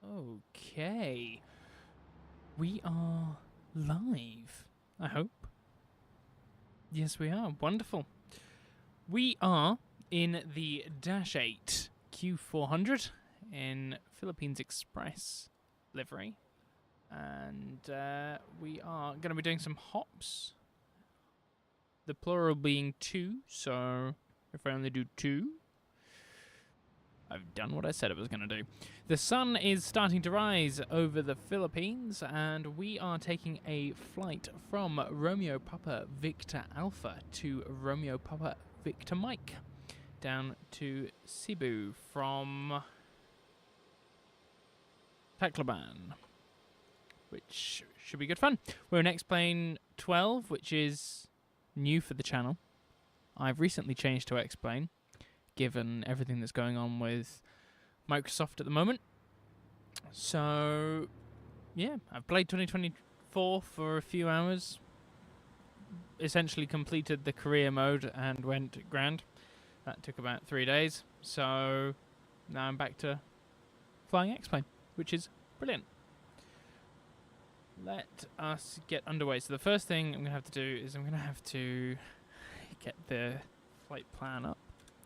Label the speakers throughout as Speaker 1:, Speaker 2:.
Speaker 1: Okay. We are live, I hope. Yes, we are. Wonderful. We are in the DH8 Q400 in Philippines Express livery. And we are going to be doing some hops. The plural being 2, so if I only do 2, I've done what I said I was going to do. The sun is starting to rise over the Philippines, and we are taking a flight from Romeo Papa Victor Alpha to Romeo Papa Victor Mike down to Cebu from Tacloban, which should be good fun. We're in X-Plane12, which is new for the channel. I've recently changed to X-Plane, given everything that's going on with Microsoft at the moment. So, yeah, I've played 2024 for a few hours, essentially completed the career mode and went grand. That took about 3 days, so now I'm back to flying X-Plane, which is brilliant. Let us get underway. So the first thing I'm going to have to do is I'm going to have to get the flight plan up,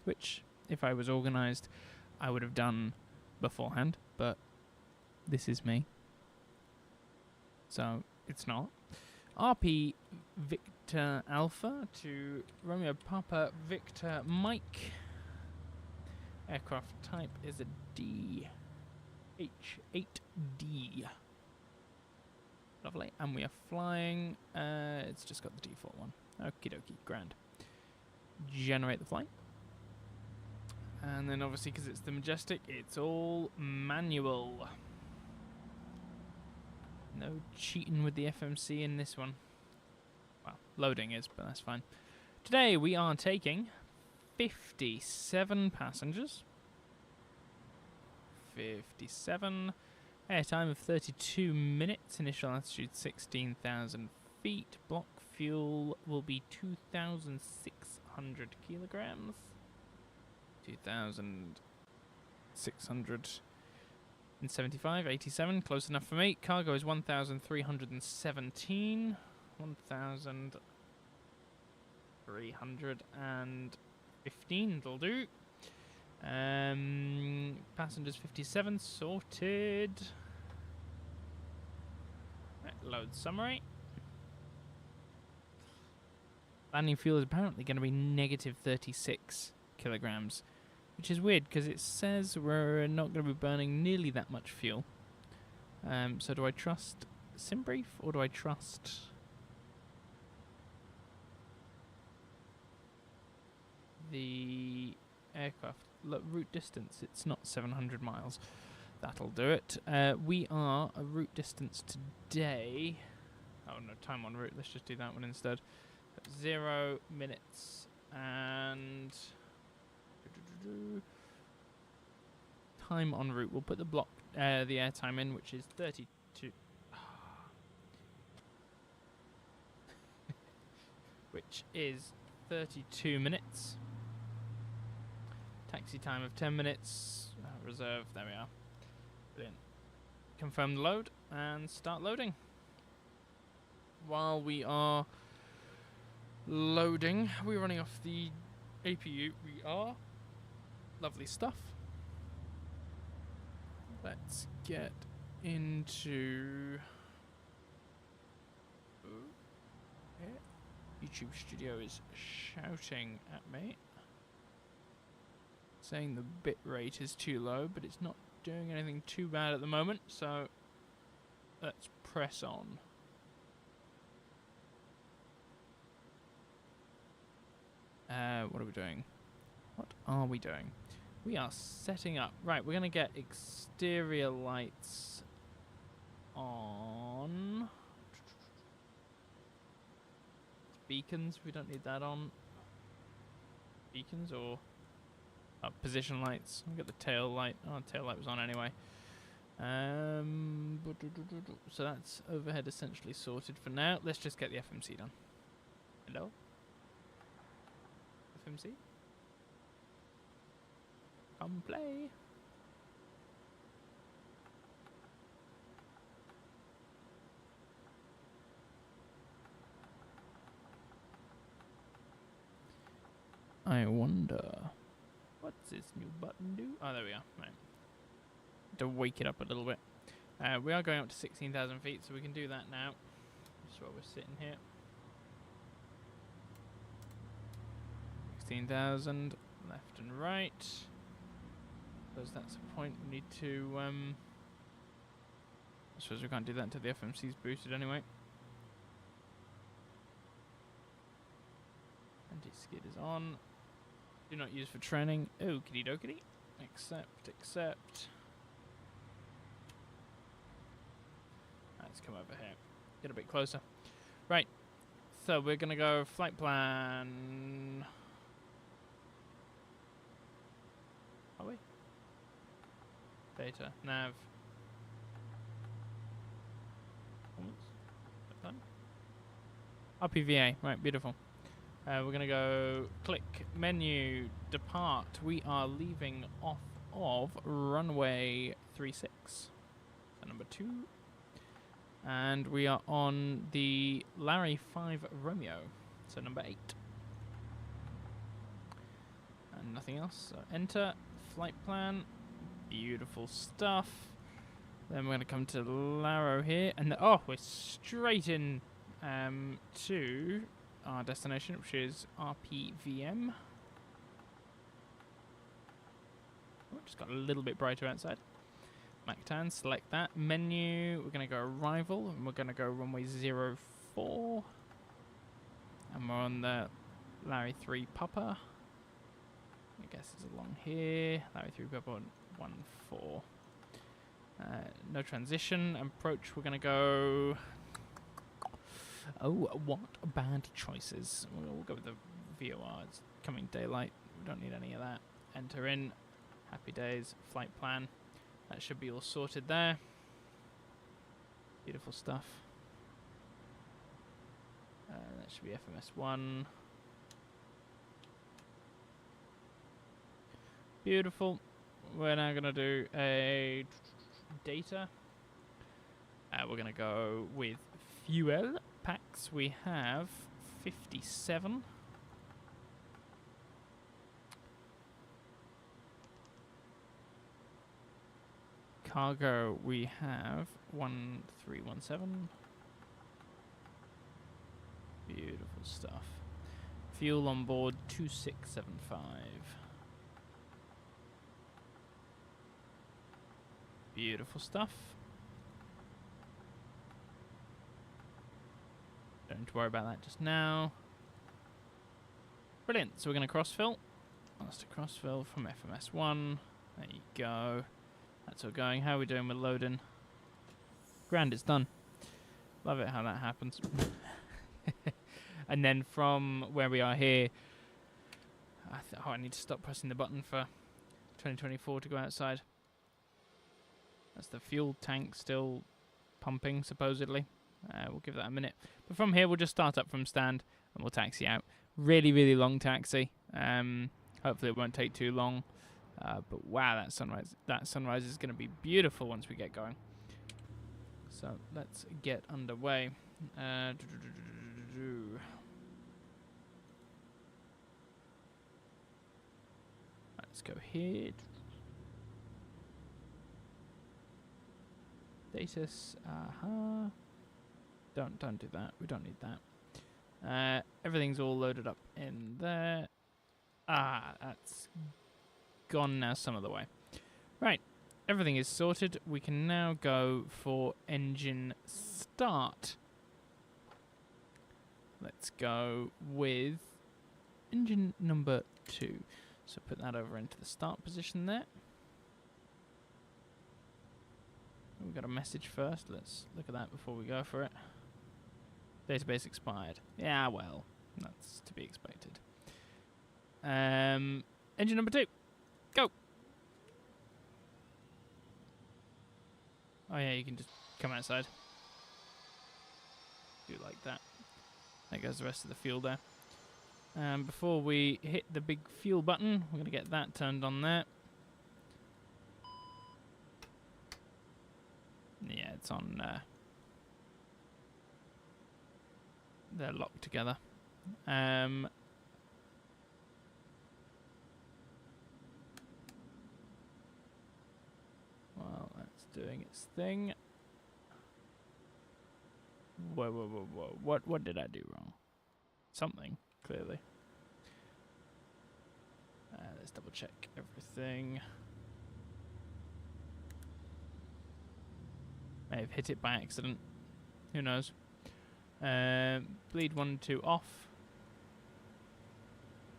Speaker 1: which, if I was organised, I would have done beforehand, but this is me. So, it's not. RP Victor Alpha to Romeo Papa Victor Mike. Aircraft type is a DH8D. Lovely. And we are flying. It's just got the default one. Okie dokie, grand. Generate the flight. And then obviously, because it's the Majestic, it's all manual. No cheating with the FMC in this one. Well, loading is, but that's fine. Today we are taking 57 passengers. 57. Airtime of 32 minutes. Initial altitude 16,000 feet. Block fuel will be 2,600 kilograms. 2,675, 87, close enough for me. Cargo is 1,317, 1,315, that'll do. Passengers 57, sorted. Right, load summary. Landing fuel is apparently going to be negative 36 kilograms, which is weird because it says we're not going to be burning nearly that much fuel. So do I trust SimBrief or do I trust the aircraft? Look, route distance, it's not 700 miles. That'll do it. We are a route distance today. Oh no, time en route. Let's just do that one instead. 0 minutes and time en route. We'll put the block, the airtime in, which is 32. Which is 32 minutes. Taxi time of 10 minutes. Reserve. There we are. Brilliant. Confirm the load and start loading. While we are loading, we're running off the APU. We are. Lovely stuff. Let's get into YouTube Studio is shouting at me, saying the bit rate is too low, but it's not doing anything too bad at the moment, so let's press on. What are we doing? What are we doing? We are setting up. Right, we're going to get exterior lights on. Beacons, we don't need that on. Beacons or position lights. We've got the tail light. Oh, the tail light was on anyway. So that's overhead essentially sorted for now. Let's just get the FMC done. Hello? FMC? Come play. I wonder. What's this new button do? Oh, there we are. Right. To wake it up a little bit. We are going up to 16,000 feet, so we can do that now. Just while we're sitting here. 16,000 left and right. Suppose that's a point we need to. I suppose we can't do that until the FMC's boosted anyway. Anti-skid is on. Do not use for training. Okie dokie. Accept. Let's come over here. Get a bit closer. Right. So we're gonna go flight plan. Are we? Data. Nav. RPVA. Right, beautiful. We're going to go click menu, depart. We are leaving off of runway 36. So number 2. And we are on the Larry 5 Romeo. So number 8. And nothing else. So enter, flight plan. Beautiful stuff. Then we're going to come to Laro here. And we're straight in to our destination, which is RPVM. Oh, just got a little bit brighter outside. Mactan, select that. Menu, we're going to go arrival, and we're going to go runway 04. And we're on the Larry 3 Papa. I guess it's along here. Larry 3 Papa 14. No transition. Approach, we're going to go... Oh, what bad choices. We'll go with the VOR. It's coming daylight. We don't need any of that. Enter in. Happy days. Flight plan. That should be all sorted there. Beautiful stuff. That should be FMS1. Beautiful. We're now going to do a data. We're going to go with fuel packs. We have 57. Cargo, we have 1317. Beautiful stuff. Fuel on board 2675. Beautiful stuff. Don't need to worry about that just now. Brilliant. So we're going to cross-fill. Master cross-fill from FMS1. There you go. That's all going. How are we doing with loading? Grand, it's done. Love it how that happens. And then from where we are here, I need to stop pressing the button for 2024 to go outside. That's the fuel tank still pumping, supposedly. We'll give that a minute. But from here, we'll just start up from stand and we'll taxi out. Really, really long taxi. Hopefully it won't take too long. But wow, that sunrise is going to be beautiful once we get going. So let's get underway. Let's go here. Status. Don't do that. We don't need that. Everything's all loaded up in there. That's gone now some of the way. Right, everything is sorted. We can now go for engine start. Let's go with engine number 2. So put that over into the start position there. We've got a message first. Let's look at that before we go for it. Database expired. Yeah, well, that's to be expected. Engine number 2. Go! Oh yeah, you can just come outside. Do like that. There goes the rest of the fuel there. Before we hit the big fuel button, we're going to get that turned on there. Yeah, it's on. They're locked together. doing its thing. Whoa. What did I do wrong? Something, clearly. Let's double check everything. May have hit it by accident. Who knows? Bleed 1 and 2 off.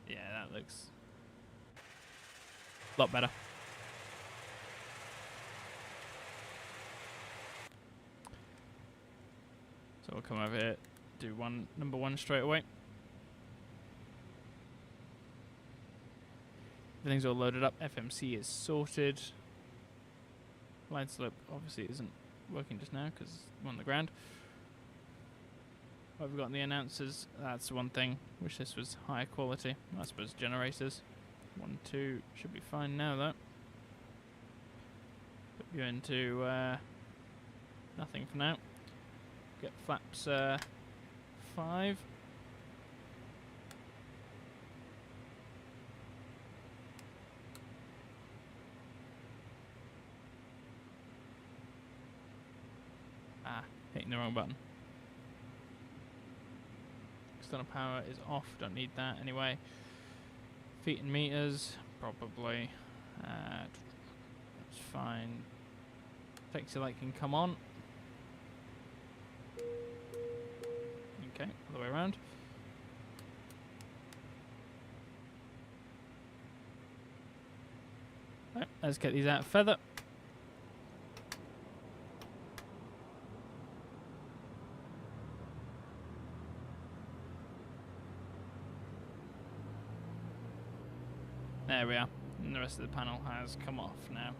Speaker 1: Yeah, that looks a lot better. So we'll come over here, do number 1 straight away. Everything's all loaded up. FMC is sorted. Line slope obviously isn't working just now because I'm on the ground. What have we got in the announcers? That's one thing. Wish this was higher quality. I suppose generators. 1, 2 should be fine now though. Put you into nothing for now. Get flaps 5. Hitting the wrong button. External power is off, don't need that anyway. Feet and meters, probably. That's fine. Taxi light can come on. Okay, other way around. Right, let's get these out of feather. There we are. And the rest of the panel has come off now.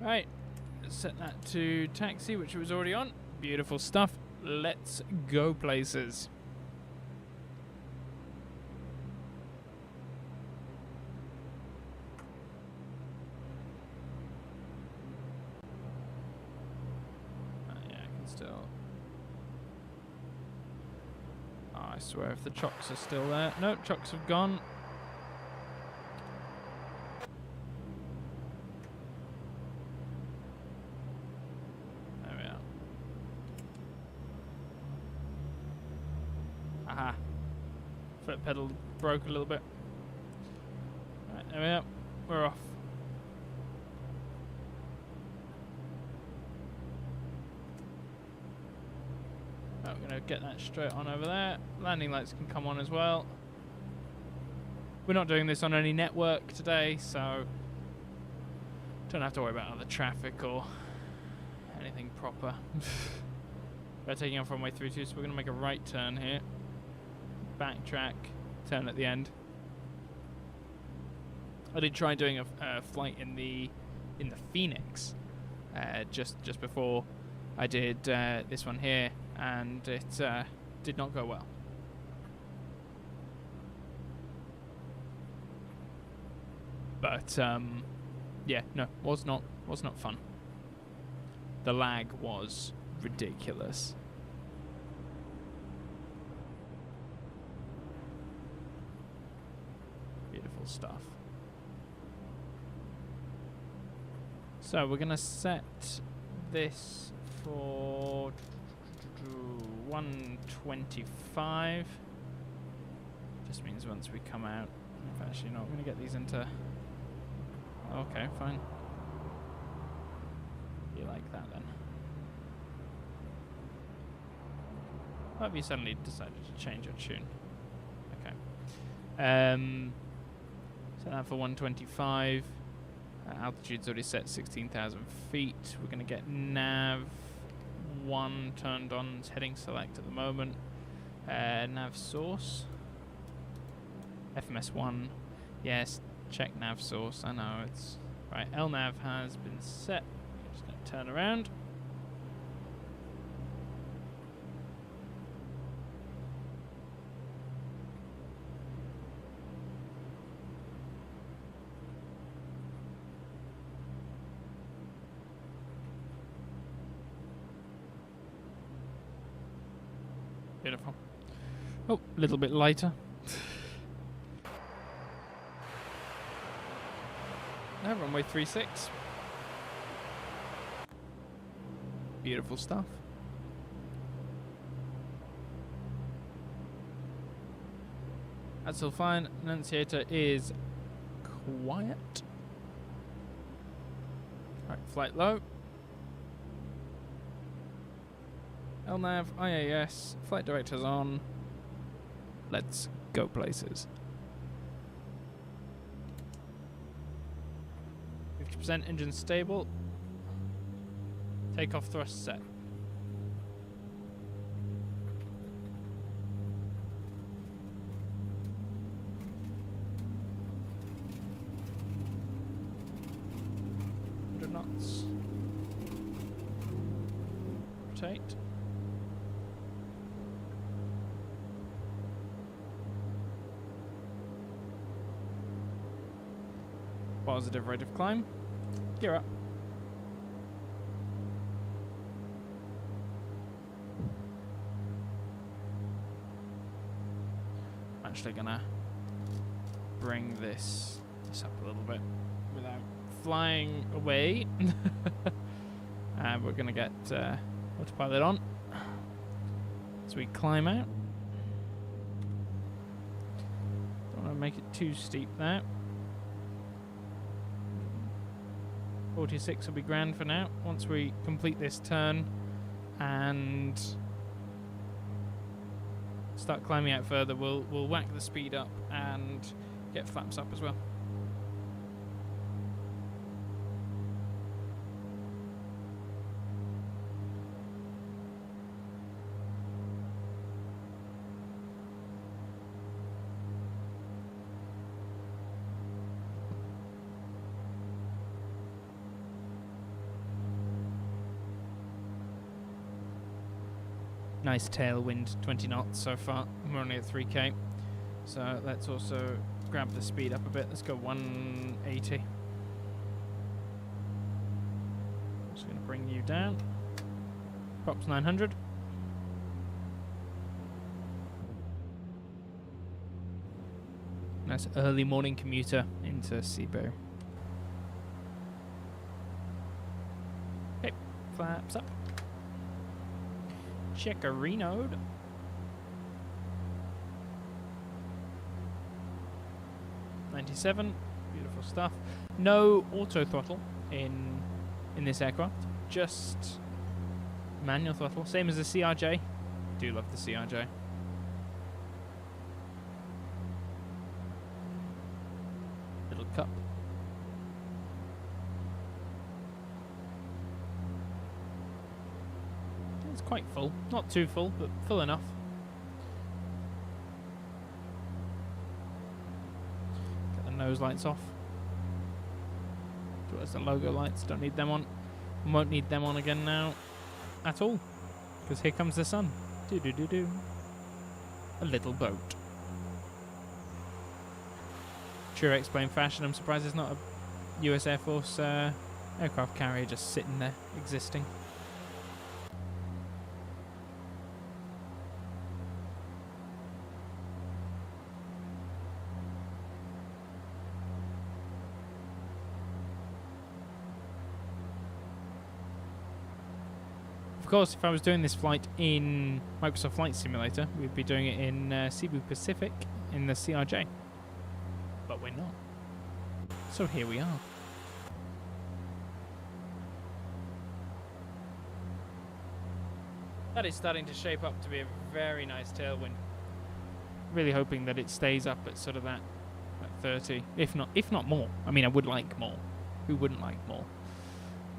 Speaker 1: Right, let's set that to taxi, which it was already on. Beautiful stuff. Let's go places. Yeah, I can still... Oh, I swear if the chocks are still there. No, chocks have gone. Aha. Foot pedal broke a little bit. Right, there we are. We're off. Right, we're going to get that straight on over there. Landing lights can come on as well. We're not doing this on any network today, so don't have to worry about other traffic or anything proper. We're taking off runway 32, so we're going to make a right turn here. Backtrack, turn at the end. I did try doing a flight in the Phoenix just before I did this one here, and it did not go well. But yeah, no, was not fun. The lag was ridiculous. Beautiful stuff. So we're gonna set this for 125. Just means once we come out. Actually, no, I'm gonna get these into. Okay, fine. You like that then? Why have you suddenly decided to change your tune? Okay. Set that for 125. Altitude's already set 16,000 feet. We're going to get nav 1 turned on. It's heading select at the moment. Nav source. FMS 1. Yes, check nav source. I know it's right. LNAV has been set. I'm just going to turn around. Beautiful. Oh, a little bit lighter. Now runway 36. Beautiful stuff. That's all fine. Annunciator is quiet. Right, flight low. LNAV, IAS, flight director's on. Let's go places. 50% engine stable. Takeoff thrust set. Knots. Rotate. Positive rate of climb. Gear up. I'm actually gonna bring this up a little bit without flying away. And we're gonna get autopilot on as we climb out. Don't want to make it too steep there. 46 will be grand for now. Once we complete this turn and start climbing out further, we'll whack the speed up and get flaps up as well. Nice tailwind, 20 knots so far. We're only at 3k. So let's also grab the speed up a bit. Let's go 180. Just going to bring you down. Props 900. Nice early morning commuter into Cebu. Okay, flaps up. Check a renode. $97. Beautiful stuff. No auto throttle in this aircraft. Just manual throttle. Same as the CRJ. Do love the CRJ. Little cup. It's quite full. Not too full, but full enough. Get the nose lights off. So there's the logo lights. Don't need them on. Won't need them on again now at all. Because here comes the sun. Do-do-do-do. A little boat. True X-Plane fashion. I'm surprised there's not a US Air Force aircraft carrier just sitting there, existing. Of course, if I was doing this flight in Microsoft Flight Simulator, we'd be doing it in Cebu Pacific in the CRJ. But we're not. So here we are. That is starting to shape up to be a very nice tailwind. Really hoping that it stays up at sort of that 30, if not more. I mean, I would like more. Who wouldn't like more?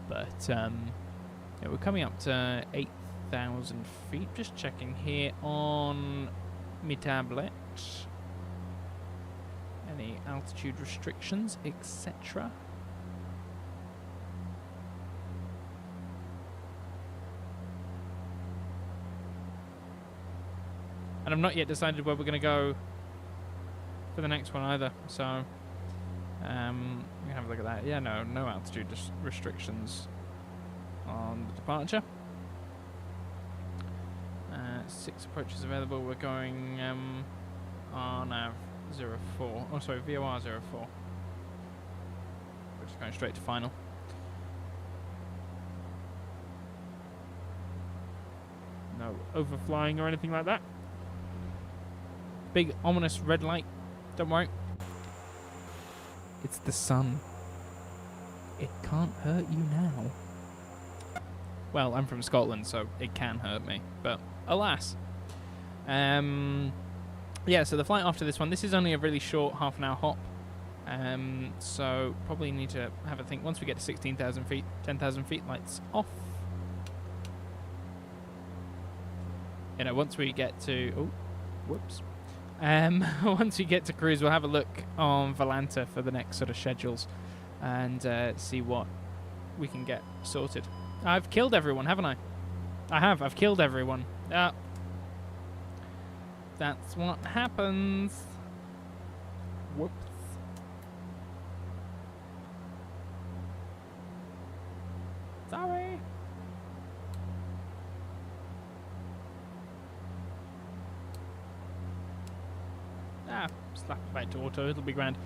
Speaker 1: But yeah, we're coming up to 8,000 feet. Just checking here on my tablet. Any altitude restrictions, etc. And I've not yet decided where we're going to go for the next one either. So, we can have a look at that. Yeah, no altitude restrictions on the departure. 6 approaches available. We're going on our 04. Oh, sorry, VOR 04. We're just going straight to final. No overflying or anything like that. Big ominous red light. Don't worry. It's the sun. It can't hurt you now. Well, I'm from Scotland, so it can hurt me. But alas. Yeah, so the flight after this one, this is only a really short half-an-hour hop. So probably need to have a think. Once we get to 16,000 feet, 10,000 feet, lights off. You know, once we get to... Oh, whoops. Once we get to cruise, we'll have a look on Volanta for the next sort of schedules and see what we can get sorted. I've killed everyone, haven't I? I have. I've killed everyone. That's what happens. Whoops. Sorry. Slap it back to auto. It'll be grand.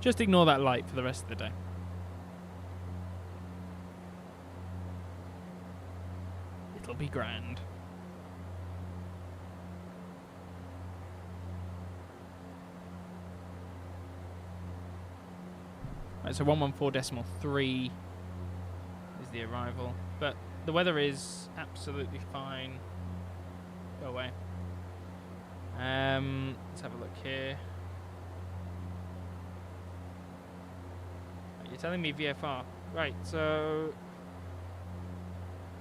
Speaker 1: Just ignore that light for the rest of the day. It'll be grand. Right, so 114.3 is the arrival. But the weather is absolutely fine. Go away. Let's have a look here. You're telling me VFR. Right, so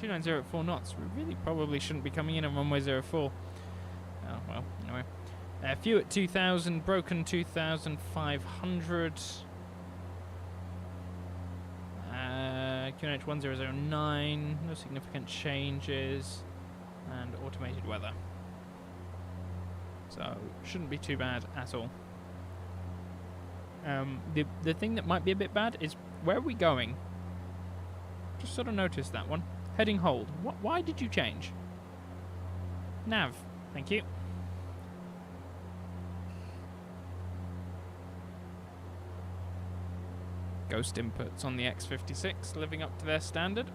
Speaker 1: 290 at 4 knots. We really probably shouldn't be coming in on runway 04. Oh, well, anyway. Few at 2,000, broken 2,500. QNH 1009, no significant changes. And automated weather. So, shouldn't be too bad at all. The thing that might be a bit bad is, where are we going? Just sort of noticed that one. Heading hold. Why did you change? Nav. Thank you. Ghost inputs on the X-56, living up to their standard.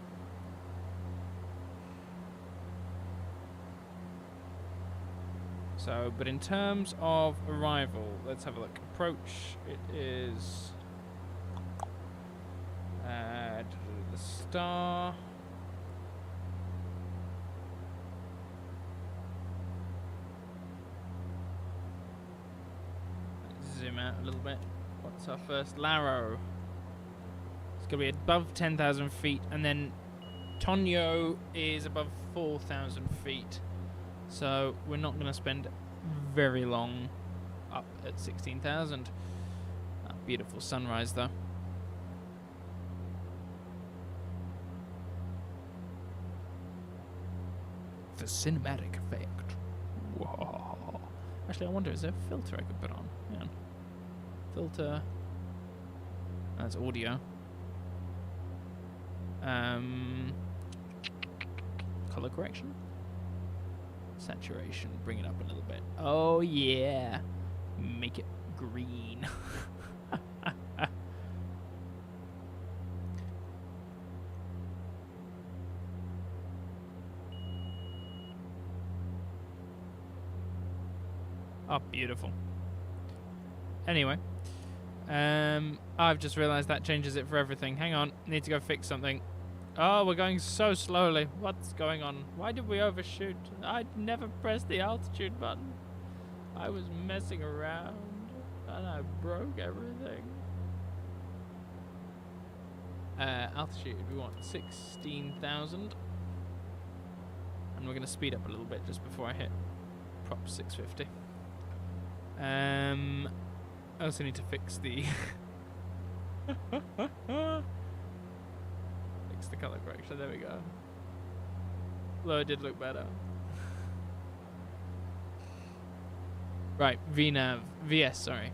Speaker 1: So, but in terms of arrival, let's have a look. Approach, it is the star. Let's zoom out a little bit. What's our first? Laro. It's going to be above 10,000 feet, and then Tonyo is above 4,000 feet. So we're not going to spend very long up at 16,000. Beautiful sunrise though. The cinematic effect. Whoa. Actually, I wonder, is there a filter I could put on? Hang on. Filter. That's audio. Color correction. Saturation, bring it up a little bit. Oh yeah, make it green. Oh, beautiful. Anyway, I've just realized that changes it for everything. Hang on, need to go fix something. Oh, we're going so slowly. What's going on? Why did we overshoot? I never pressed the altitude button. I was messing around and I broke everything. Altitude, we want 16,000. And we're going to speed up a little bit just before I hit prop 650. I also need to fix the... the color correction, there we go. Although it did look better. Right, VNAV, VS, sorry.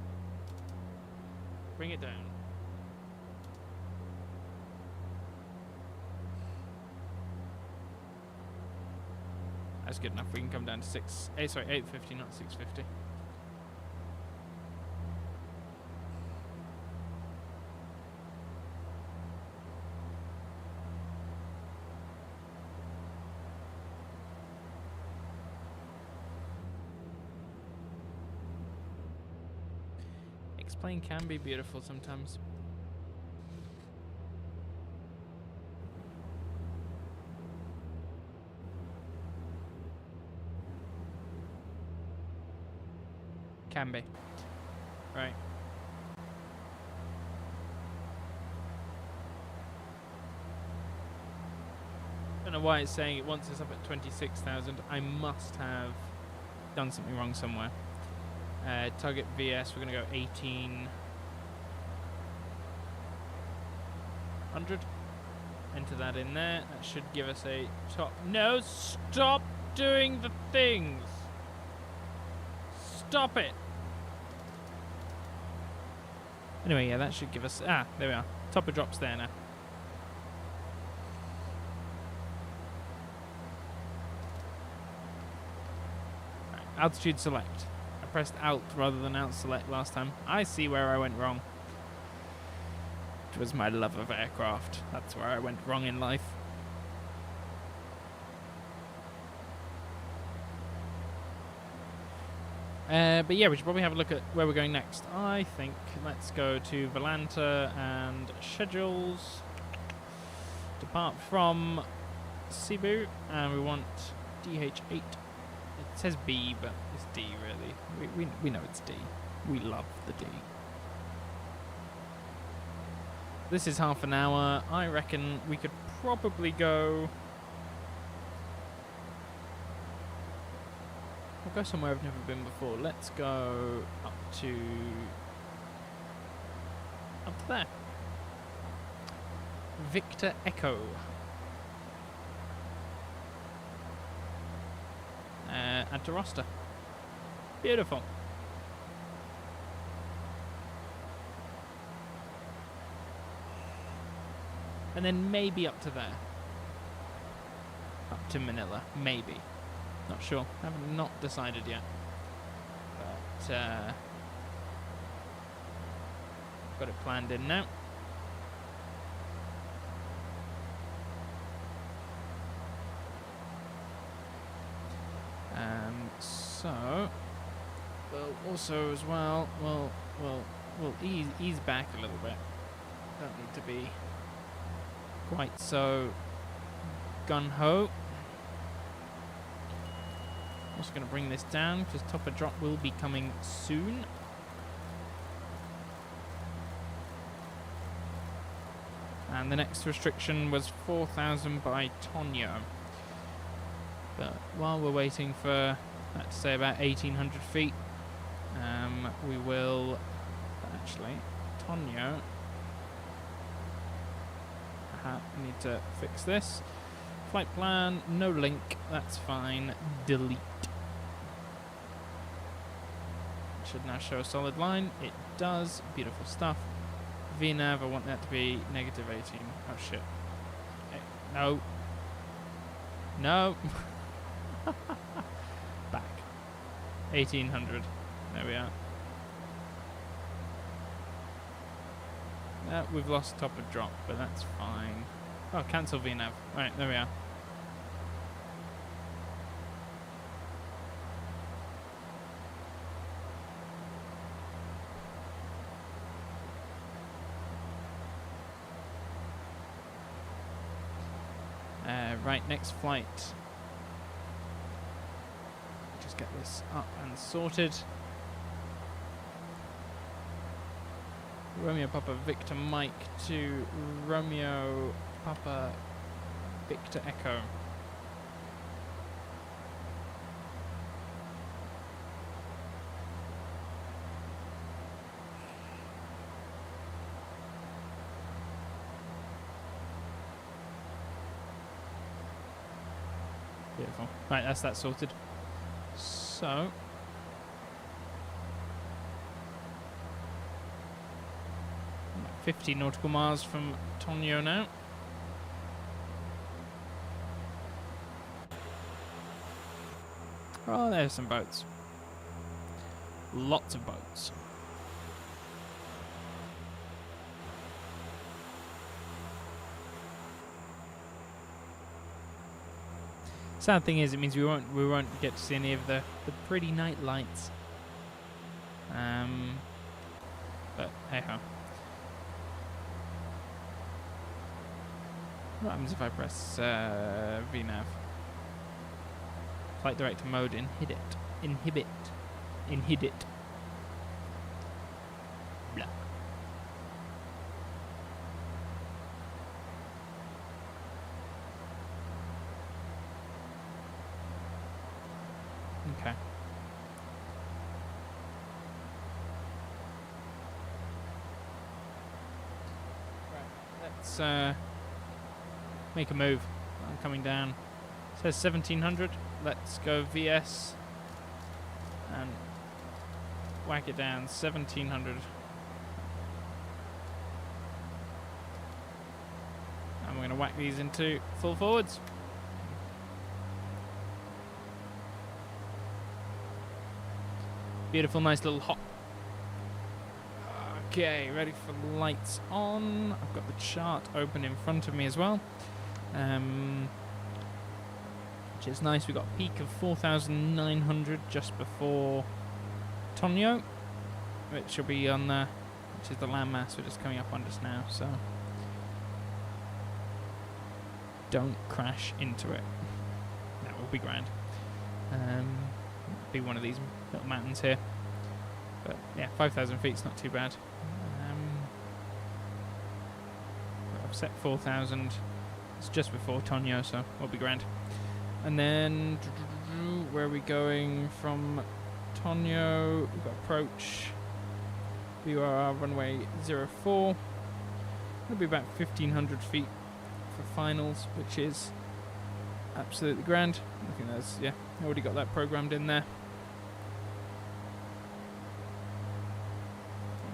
Speaker 1: Bring it down. That's good enough. We can come down to 850, not 650. X-Plane can be beautiful sometimes. Can be. Right. I don't know why it's saying it once it's up at 26,000. I must have done something wrong somewhere. Target VS, we're going to go 1800. Enter that in there. That should give us a top. No, stop doing the things. Stop it. Anyway, yeah, that should give us... Ah, there we are. Topper drops there now. Right, altitude select. I pressed Alt rather than Alt select last time. I see where I went wrong. It was my love of aircraft. That's where I went wrong in life. But yeah, we should probably have a look at where we're going next. I think let's go to Volanta and schedules. Depart from Cebu, and we want DH8. It says B, but it's D really. We know it's D. We love the D. This is half an hour. I reckon we could probably go... We'll go somewhere I've never been before. Let's go up to there. Victor Echo. Add to roster. Beautiful. And then maybe up to there. Up to Manila. Maybe. Not sure. Have not decided yet. But got it planned in now. So we'll also as well we'll ease back a little bit. Don't need to be quite so gun-ho. Also going to bring this down because topper drop will be coming soon. And the next restriction was 4,000 by Tonyo. But while we're waiting for that to say about 1,800 feet, we will actually Tonyo. Need to fix this. Flight plan, no link, that's fine. Delete. It should now show a solid line. It does. Beautiful stuff. VNav, I want that to be negative 18. Oh shit. Okay. No. No. Back. 1,800. There we are. We've lost topper drop, but that's fine. Oh, cancel VNav. Right, there we are. Right, next flight. Just get this up and sorted. Romeo Papa Victor Mike to Romeo Papa Victor Echo. Beautiful. Right, that's that sorted. So 50 nautical miles from Tonyo now. Oh, there's some boats. Lots of boats. Sad thing is, it means we won't get to see any of the pretty night lights. But hey ho. What happens if I press VNav? Flight director mode, inhibit. Blah. Okay. Right, let's make a move. I'm coming down. It says 1700. Let's go VS and whack it down. 1700. And we're going to whack these into full forwards. Beautiful, nice little hop. Okay, ready for lights on. I've got the chart open in front of me as well. Which is nice. We've got a peak of 4,900 just before Tonyo, which will be on the, which is the landmass we're just coming up on just now, so don't crash into it. That will be grand. Be one of these little mountains here, but yeah, 5,000 feet's not too bad. I've set 4,000. It's just before Tonyo, so we'll be grand. And then where are we going from Tonyo? We've got approach. BUR runway 04. It'll be about 1,500 feet for finals, which is absolutely grand. I think that's, yeah, already got that programmed in there.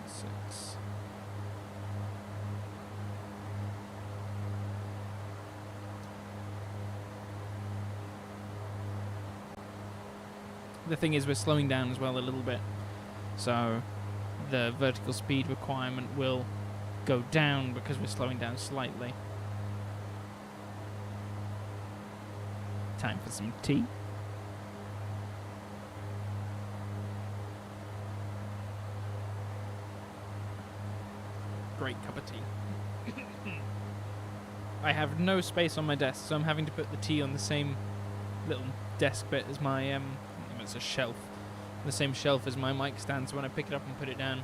Speaker 1: 6. The thing is, we're slowing down as well a little bit, so the vertical speed requirement will go down because we're slowing down slightly. Time for some tea. Great cup of tea. I have no space on my desk, so I'm having to put the tea on the same little desk bit as my it's a shelf, the same shelf as my mic stand, so when I pick it up and put it down,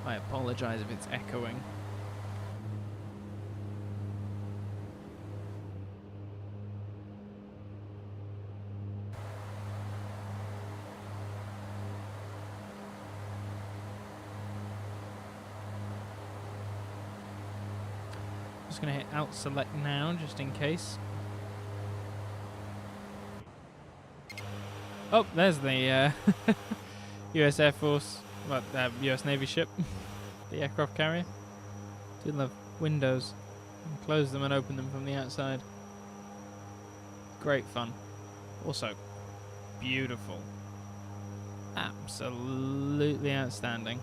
Speaker 1: I apologize if it's echoing. Just going to hit Alt Select now, just in case. Oh, there's the US Air Force, US Navy ship, the aircraft carrier. Do love windows. And close them and open them from the outside. Great fun. Also, beautiful. Absolutely outstanding.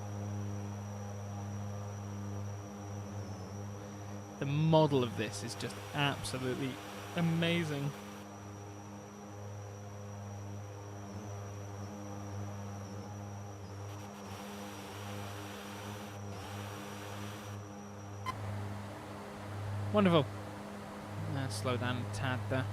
Speaker 1: The model of this is just absolutely amazing. Wonderful. Slow down a tad there.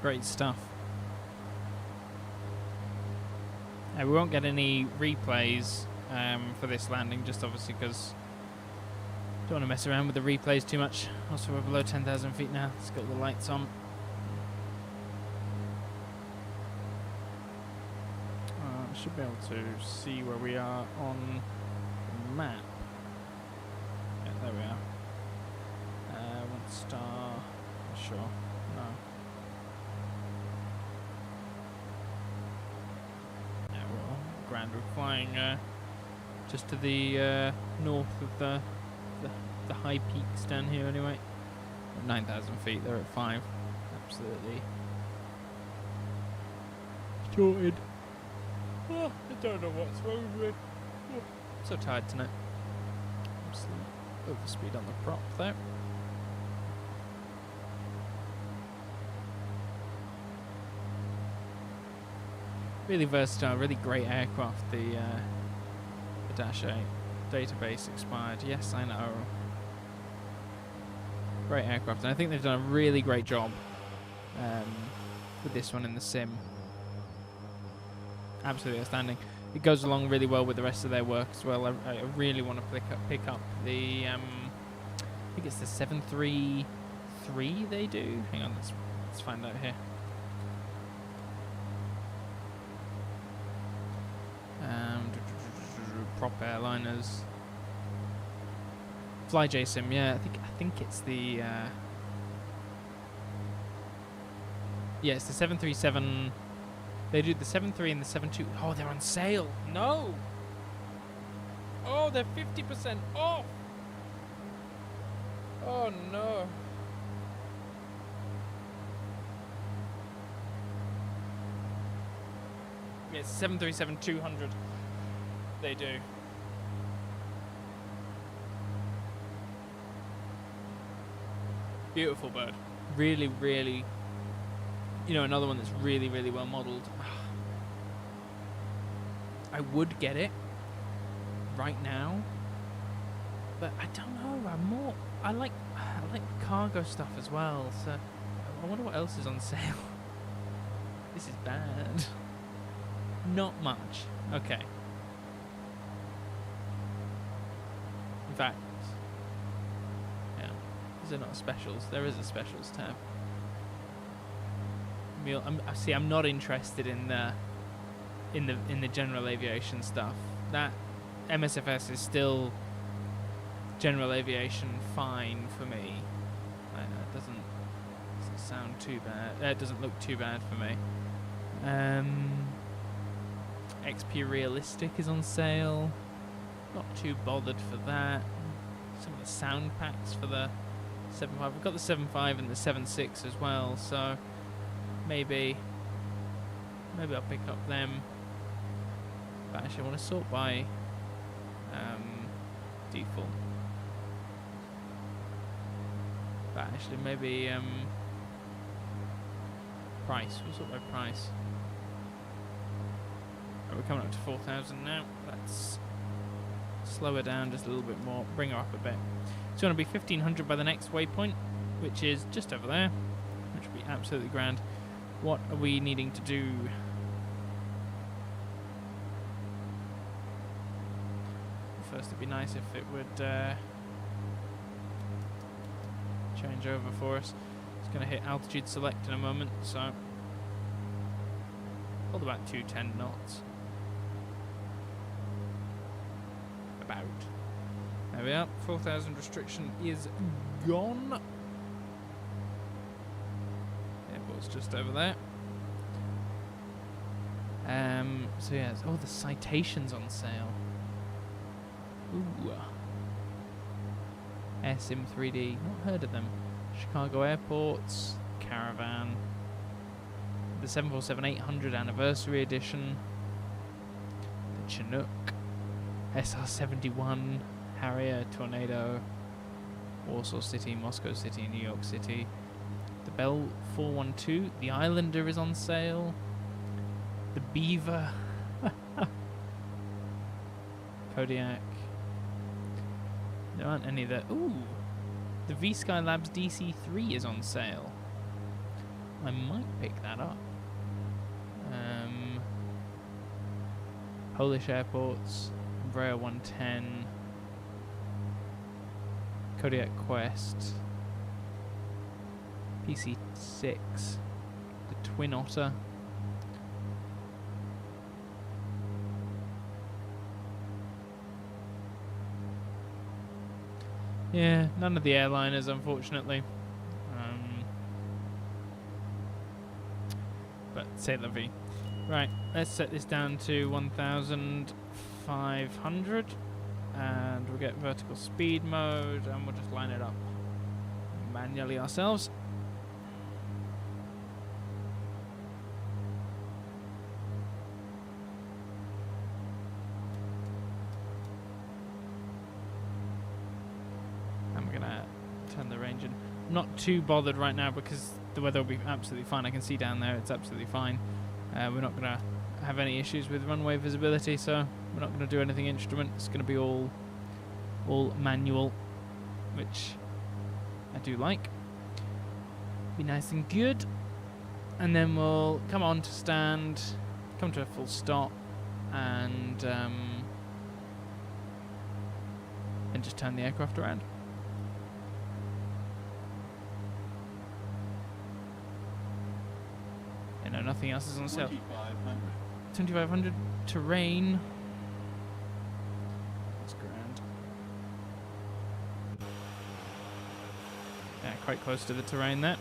Speaker 1: Great stuff. We won't get any replays for this landing, just obviously because don't want to mess around with the replays too much. Also, we're below 10,000 feet now. Let's get the lights on. I should be able to see where we are on the map. Yeah, there we are. 1 star. Sure. No. Yeah, well, grand. We're flying just to the north of the high peaks down here anyway. 9,000 feet. They're at 5. Absolutely. Sorted. Oh, I don't know what's wrong with me. Oh, so tired tonight. Absolutely overspeed on the prop there. Really versatile, really great aircraft. The Dash 8 database expired. Yes, I know. Great aircraft, and I think they've done a really great job with this one in the sim. Absolutely outstanding. It goes along really well with the rest of their work as well. I really want to pick up the I think it's the 733 they do. Hang on, let's find out here. Prop airliners. Fly JSim, yeah. I think it's the yeah, it's the 737. They do the 73 and the 72. Oh, they're on sale. No. Oh, they're 50% off. Oh no. Yeah, it's 737-200. They do. Beautiful bird. Really, really, you know, another one that's really, really well modelled. I would get it right now, but I don't know. I like cargo stuff as well. So I wonder what else is on sale. This is bad. Not much. Okay. In fact, yeah. Is there not specials? There is a specials tab. I'm not interested in the general aviation stuff. That MSFS is still general aviation fine for me. It doesn't sound too bad. It doesn't look too bad for me. XP Realistic is on sale. Not too bothered for that. Some of the sound packs for the 7.5. We've got the 7.5 and the 7.6 as well, so maybe I'll pick up them. But actually I want to sort by default. But actually maybe price. We'll sort by price. Right, we're coming up to 4,000 now. Let's slow her down just a little bit more, bring her up a bit. It's going to be 1,500 by the next waypoint, which is just over there, which will be absolutely grand. What are we needing to do? First, it'd be nice if it would change over for us. It's going to hit altitude select in a moment, so hold about 210 knots. About. There we are. 4,000 restriction is gone. Airport's just over there. So yeah, oh, the citations on sale. Ooh. Sim 3D. Not heard of them. Chicago Airports. Caravan. The 747-800 Anniversary Edition. The Chinook. SR-71. Harrier. Tornado. Warsaw City. Moscow City. New York City. The Bell 412. The Islander is on sale. The Beaver. Kodiak. There aren't any that. Ooh! The V-Skylabs DC-3 is on sale. I might pick that up. Polish Airports. Embraer 110. Kodiak Quest. PC-6. The Twin Otter. Yeah, none of the airliners, unfortunately. But c'est la vie. Right, let's set this down to 1,500. And we'll get vertical speed mode, and we'll just line it up manually ourselves. And we're gonna turn the range in. I'm not too bothered right now because the weather will be absolutely fine. I can see down there, it's absolutely fine. We're not gonna have any issues with runway visibility, so we're not gonna do anything instrument. It's gonna be all manual, which I do like. Be nice and good. And then we'll come on to stand, come to a full stop, and just turn the aircraft around. No, nothing else is on sale. 2,500 terrain. That's grand. Yeah, quite close to the terrain there.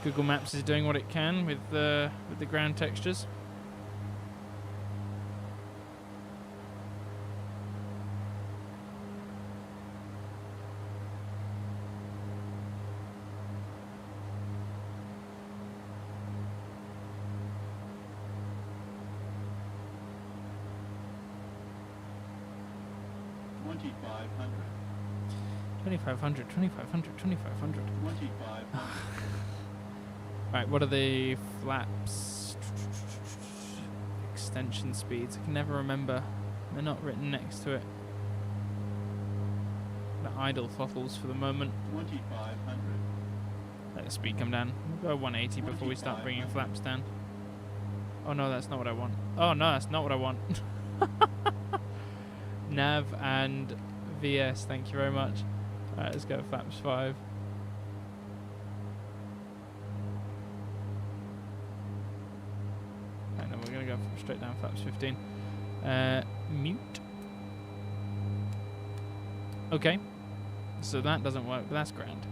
Speaker 1: Google Maps is doing what it can with the ground textures. $2,500. $2,500. Right, what are the flaps? Extension speeds. I can never remember. They're not written next to it. The idle throttles for the moment. 2,500. Let the speed come down. We'll go 180 before we start bringing flaps down. Oh no, that's not what I want. Oh no, that's not what I want. Nav and VS, thank you very much. Alright, let's go flaps 5. And then we're going to go straight down flaps 15. Mute. Okay. So that doesn't work, but that's grand.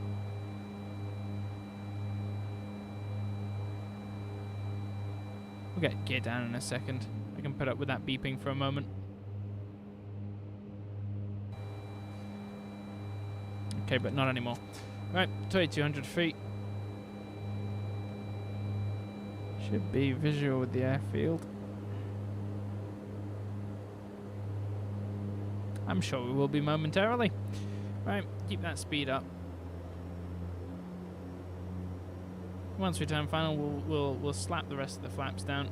Speaker 1: We'll get gear down in a second. I can put up with that beeping for a moment. Okay, but not anymore. Right, 2,200 feet. Should be visual with the airfield. I'm sure we will be momentarily. Right, keep that speed up. Once we turn final, we'll slap the rest of the flaps down.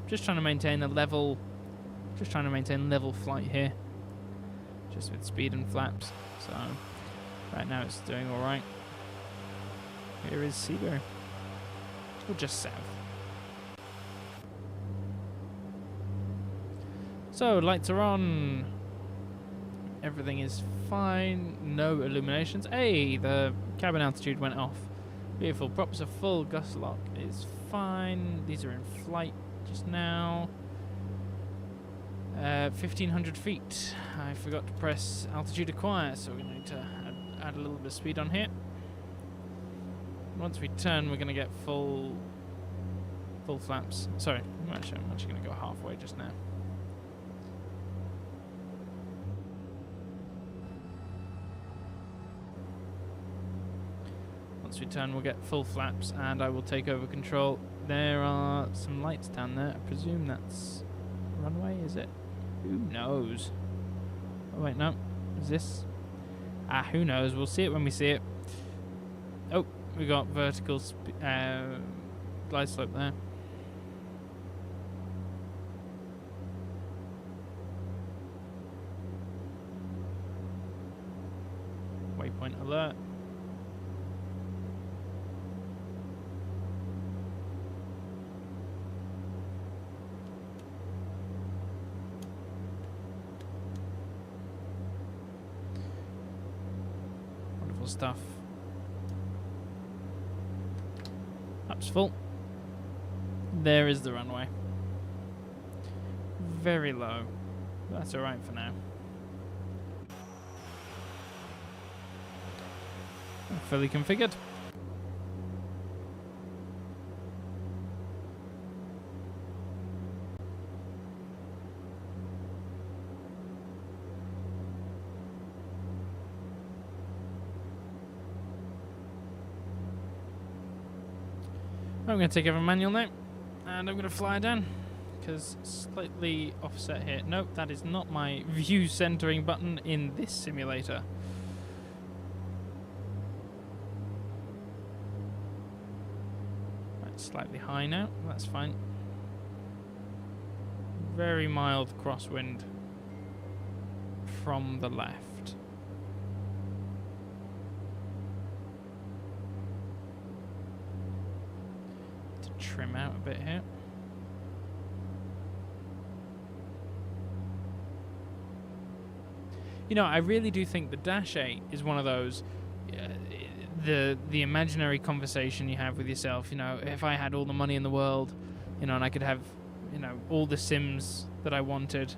Speaker 1: Just trying to maintain a level. Just trying to maintain level flight here. Just with speed and flaps. So. Right now it's doing alright. Here is Seabury. Or just south. So, lights are on. Everything is fine. No illuminations. Hey, the cabin altitude went off. Beautiful. Props are full. Gust lock is fine. These are in flight just now. 1,500 feet. I forgot to press altitude acquire, so we need to add a little bit of speed on here. Once we turn, we're going to get full flaps. Sorry, I'm actually going to go halfway just now. Once we turn, we'll get full flaps, and I will take over control. There are some lights down there. I presume that's runway, is it? Who knows? Oh wait, no. Is this? Ah, who knows? We'll see it when we see it. Oh, we got vertical glide slope there. Waypoint alert. Stuff. Up's full. There is the runway. Very low. That's alright for now. Fully configured. I'm going to take over manual now, and I'm going to fly down, because slightly offset here. Nope, that is not my view centering button in this simulator. Right, slightly high now, that's fine. Very mild crosswind from the left. Trim out a bit here. You know, I really do think the Dash 8 is one of those, the imaginary conversation you have with yourself. You know, if I had all the money in the world, you know, and I could have, you know, all the sims that I wanted,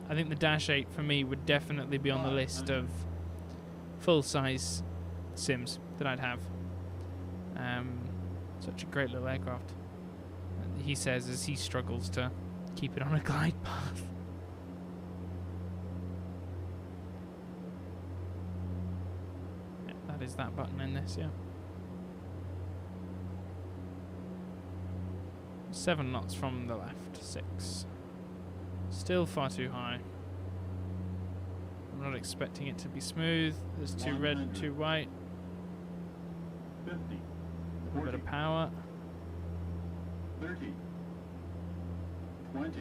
Speaker 1: I think the Dash 8 for me would definitely be on the list of full-size sims that I'd have. Such a great little aircraft. He says as he struggles to keep it on a glide path. Yeah, that is that button in this, yeah. 7 knots from the left, 6. Still far too high. I'm not expecting it to be smooth. There's too red, too white.
Speaker 2: 50,
Speaker 1: A bit of power.
Speaker 2: 30, 20,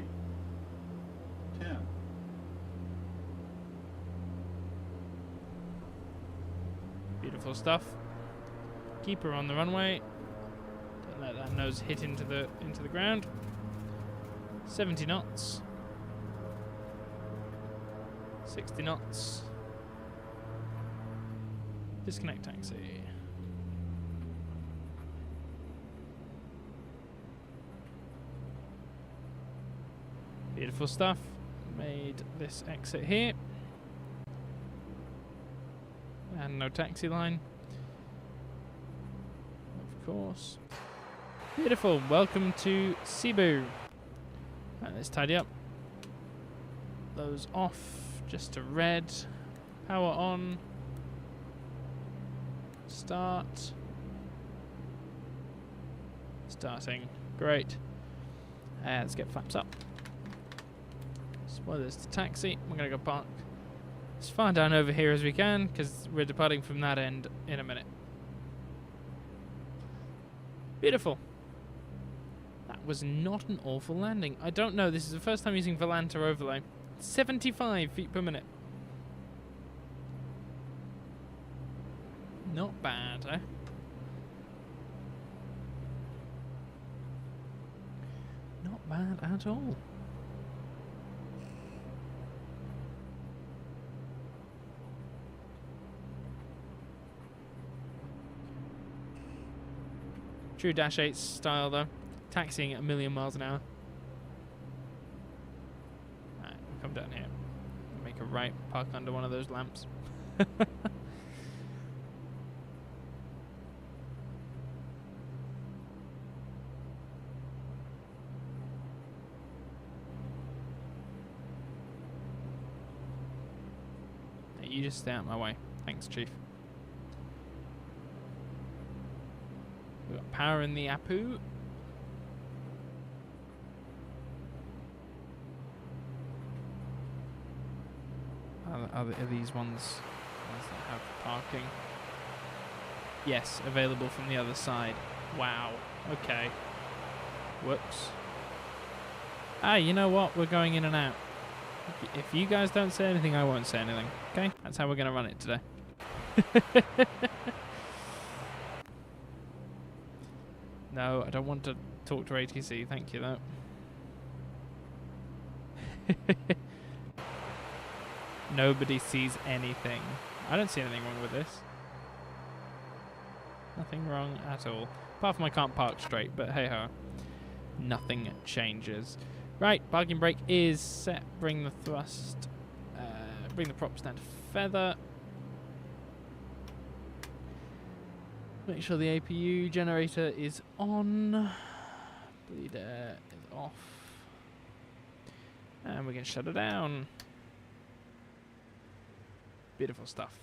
Speaker 2: 10.
Speaker 1: Beautiful stuff. Keep her on the runway. Don't let that nose hit into the ground. 70 knots. 60 knots. Disconnect taxi. Beautiful stuff. Made this exit here. And no taxi line. Of course. Beautiful. Welcome to Cebu. Right, let's tidy up. Those off. Just to red. Power on. Start. Starting. Great. Let's get flaps up. Well, there's the taxi. We're going to go park as far down over here as we can, because we're departing from that end in a minute. Beautiful. That was not an awful landing. I don't know. This is the first time using Volanta overlay. 75 feet per minute. Not bad, eh? Not bad at all. True Dash 8 style though, taxiing at 1,000,000 miles an hour. Alright, we'll come down here. Make a right, park under one of those lamps. Hey, you just stay out of my way. Thanks, Chief. We've got power in the Apu. Are these ones that have parking? Yes, available from the other side. Wow. Okay. Whoops. Ah, you know what? We're going in and out. If you guys don't say anything, I won't say anything. Okay? That's how we're going to run it today. No, I don't want to talk to ATC. Thank you, though. Nobody sees anything. I don't see anything wrong with this. Nothing wrong at all. Apart from I can't park straight, but hey ho. Nothing changes. Right, parking brake is set. Bring the thrust. Bring the props down to feather. Make sure the APU generator is on. Bleed air is off. And we can shut it down. Beautiful stuff.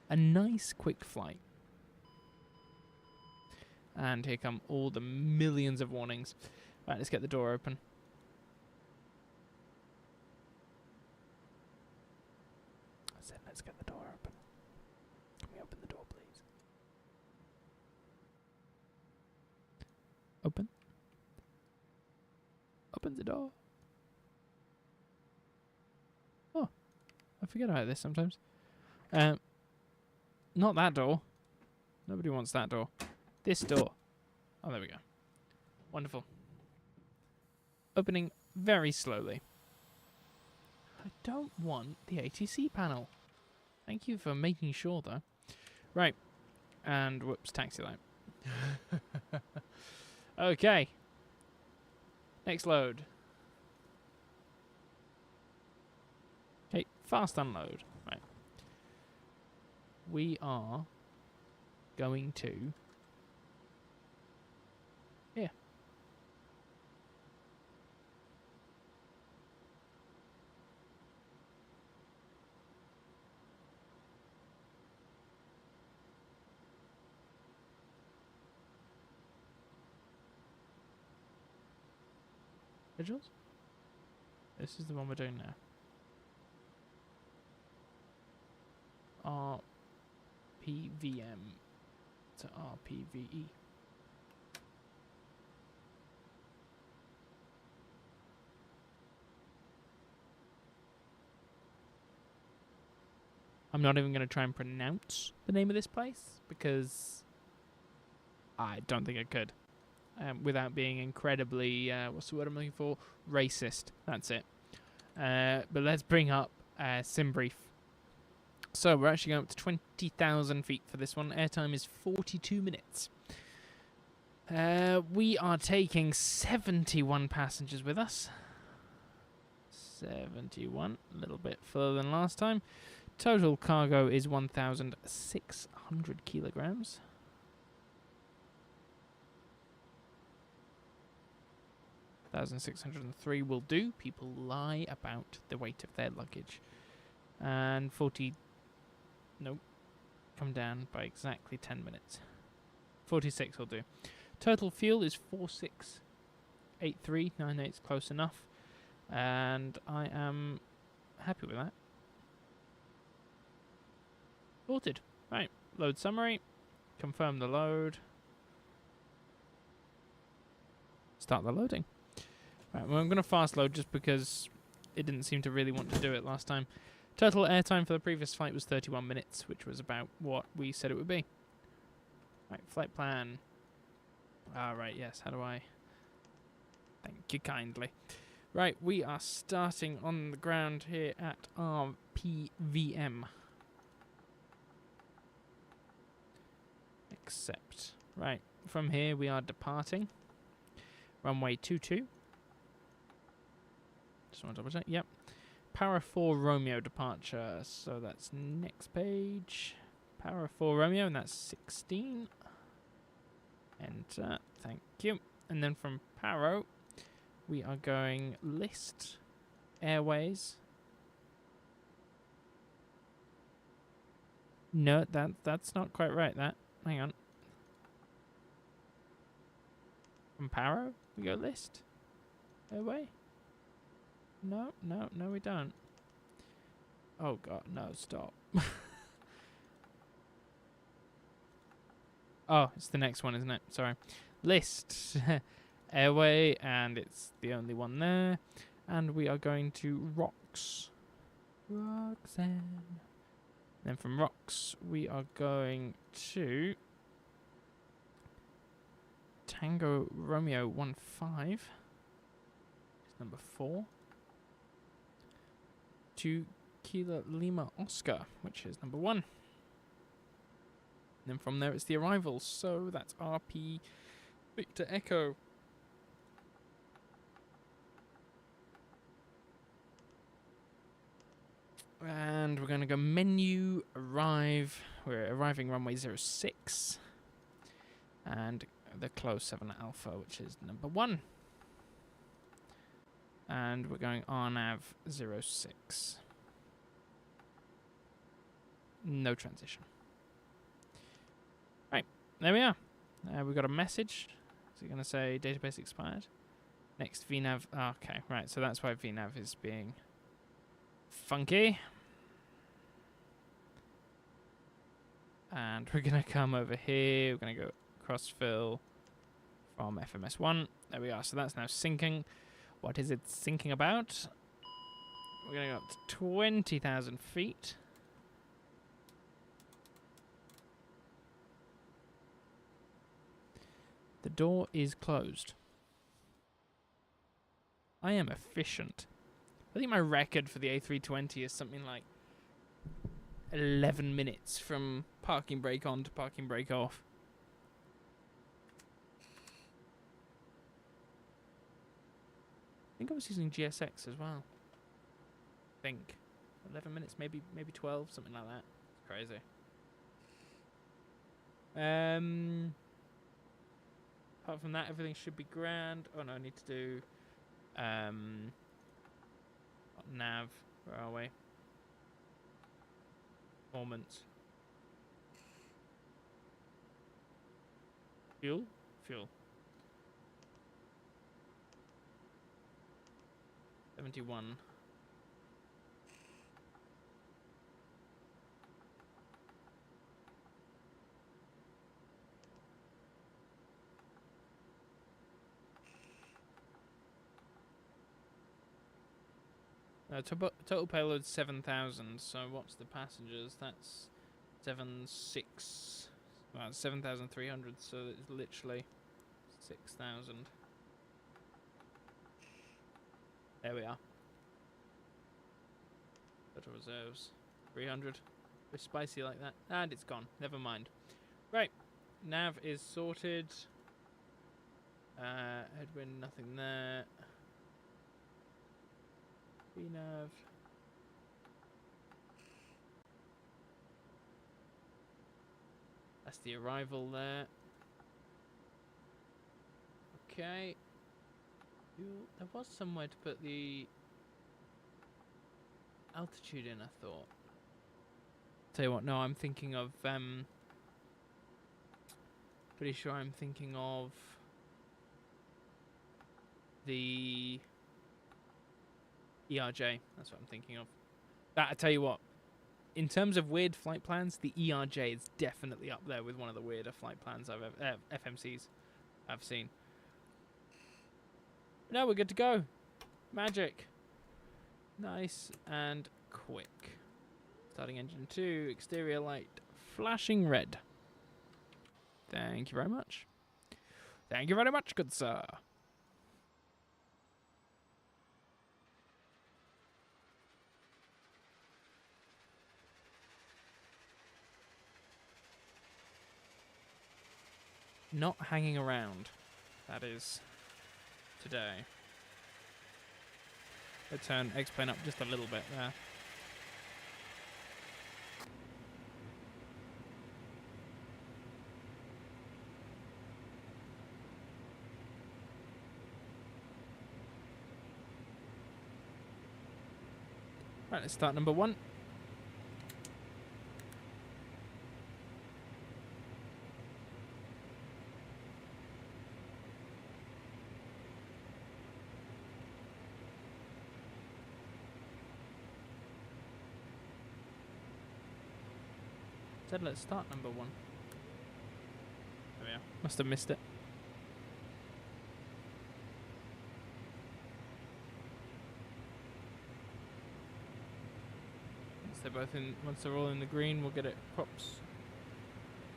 Speaker 1: A nice quick flight. And here come all the millions of warnings. Right, let's get the door open. I said let's get the door open. Can we open the door, please? Open. Open the door. Oh, I forget about this sometimes. Not that door. Nobody wants that door. This door. Oh, there we go. Wonderful. Opening very slowly. I don't want the ATC panel. Thank you for making sure, though. Right. And, whoops, taxi light. Okay. Next load. Okay, fast unload. Right. We are going to here. Visuals? This is the one we're doing now. RPVM to RPVE. I'm not even going to try and pronounce the name of this place because I don't think I could. Without being incredibly, what's the word I'm looking for? Racist. That's it. But let's bring up SimBrief. So we're actually going up to 20,000 feet for this one. Airtime is 42 minutes. We are taking 71 passengers with us. 71, a little bit further than last time. Total cargo is 1,600 kilograms. 1,603 will do. People lie about the weight of their luggage. And 40... Nope. Come down by exactly 10 minutes. 46 will do. Total fuel is 4683.98. It's close enough. And I am happy with that. Sorted. Right. Load summary. Confirm the load. Start the loading. Right, well, I'm going to fast load just because it didn't seem to really want to do it last time. Total airtime for the previous flight was 31 minutes, which was about what we said it would be. Right, flight plan. Ah, right, yes, how do I... Thank you kindly. Right, we are starting on the ground here at RPVM. Accept. Right, from here we are departing. Runway 22. Just want to double check. Yep. Para 4 Romeo departure. So that's next page. Para 4 Romeo, and that's 16. Enter. Thank you. And then from Paro, we are going list Airways. No, that's not quite right. That. Hang on. From Paro, we go list Airway. No, we don't. Oh god, no, stop. Oh, it's the next one, isn't it? Sorry. List Airway, and it's the only one there. And we are going to Roxanne. Then from Rox, we are going to Tango Romeo 15. It's number 4. To Kilo Lima Oscar, which is number 1. And then from there it's the arrivals. So that's RP Victor Echo. And we're going to go menu, arrive. We're arriving runway 06. And the close 7 alpha, which is number 1. And we're going RNAV 06. No transition. Right, there we are. We've got a message. Is it going to say database expired? Next VNAV. Oh, okay, right. So that's why VNAV is being funky. And we're going to come over here. We're going to go crossfill from FMS1. There we are. So that's now syncing. What is it syncing about? We're going to go up to 20,000 feet. The door is closed. I am efficient. I think my record for the A320 is something like 11 minutes from parking brake on to parking brake off. I think I was using GSX as well. I think 11 minutes, maybe 12, something like that. It's crazy. Apart from that, everything should be grand. Oh no, I need to do nav. Where are we? Performance. Fuel. 71. Total payload 7,000. So what's the passengers? That's 7,300. So it's literally 6,000. There we are. Total reserves 300. We're spicy like that, and it's gone. Never mind. Right, nav is sorted. Headwind, nothing there. VNav. That's the arrival there. Okay. There was somewhere to put the altitude in, I thought. Tell you what, no, I'm thinking of pretty sure I'm thinking of the ERJ. That's what I'm thinking of. I tell you what, in terms of weird flight plans, the ERJ is definitely up there with one of the weirder flight plans I've ever, FMCs I've seen. No, we're good to go. Magic. Nice and quick. Starting engine 2, exterior light flashing red. Thank you very much. Thank you very much, good sir. Not hanging around. That is today. Let's turn X-Plane up just a little bit there. Right, let's start number 1. Said let's start number 1. There we are. Must have missed it. Once they're all in the green, we'll get it props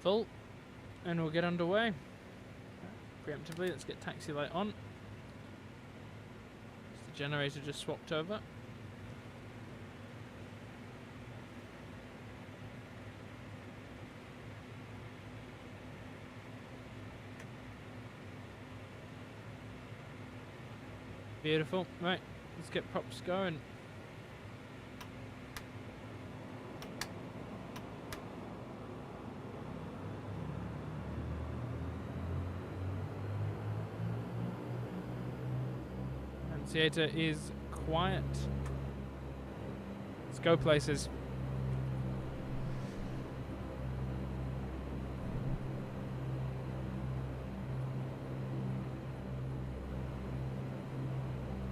Speaker 1: full, and we'll get underway. Preemptively, let's get taxi light on. The generator just swapped over. Beautiful. Right, let's get props going. Theatre is quiet. Let's go places.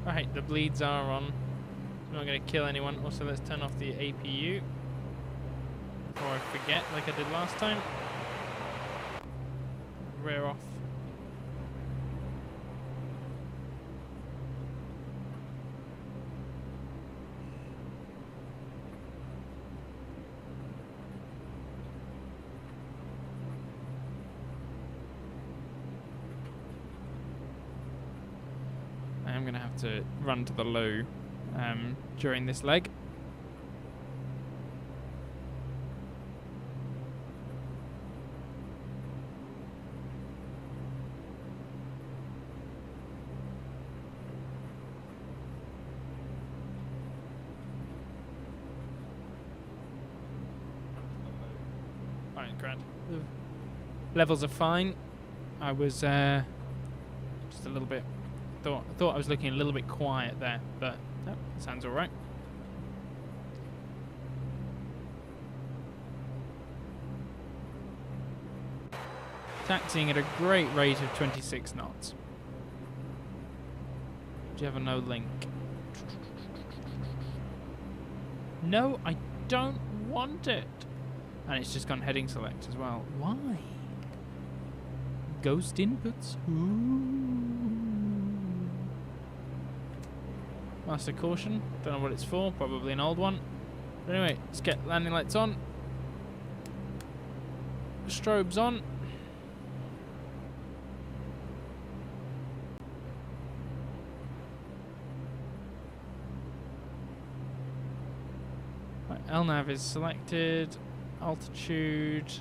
Speaker 1: Alright, the bleeds are on. I'm not going to kill anyone. Also, let's turn off the APU before I forget, like I did last time. Rear off. I'm going to have to run to the low during this leg. Alright, grand. Levels are fine. I was just a little bit... Thought I was looking a little bit quiet there, but no, sounds all right. Taxiing at a great rate of 26 knots. Do you have a no link? No, I don't want it. And it's just gone heading select as well. Why? Ghost inputs. Ooh. Master caution. Don't know what it's for. Probably an old one. But anyway, let's get landing lights on. Strobes on. Right, LNAV is selected. Altitude.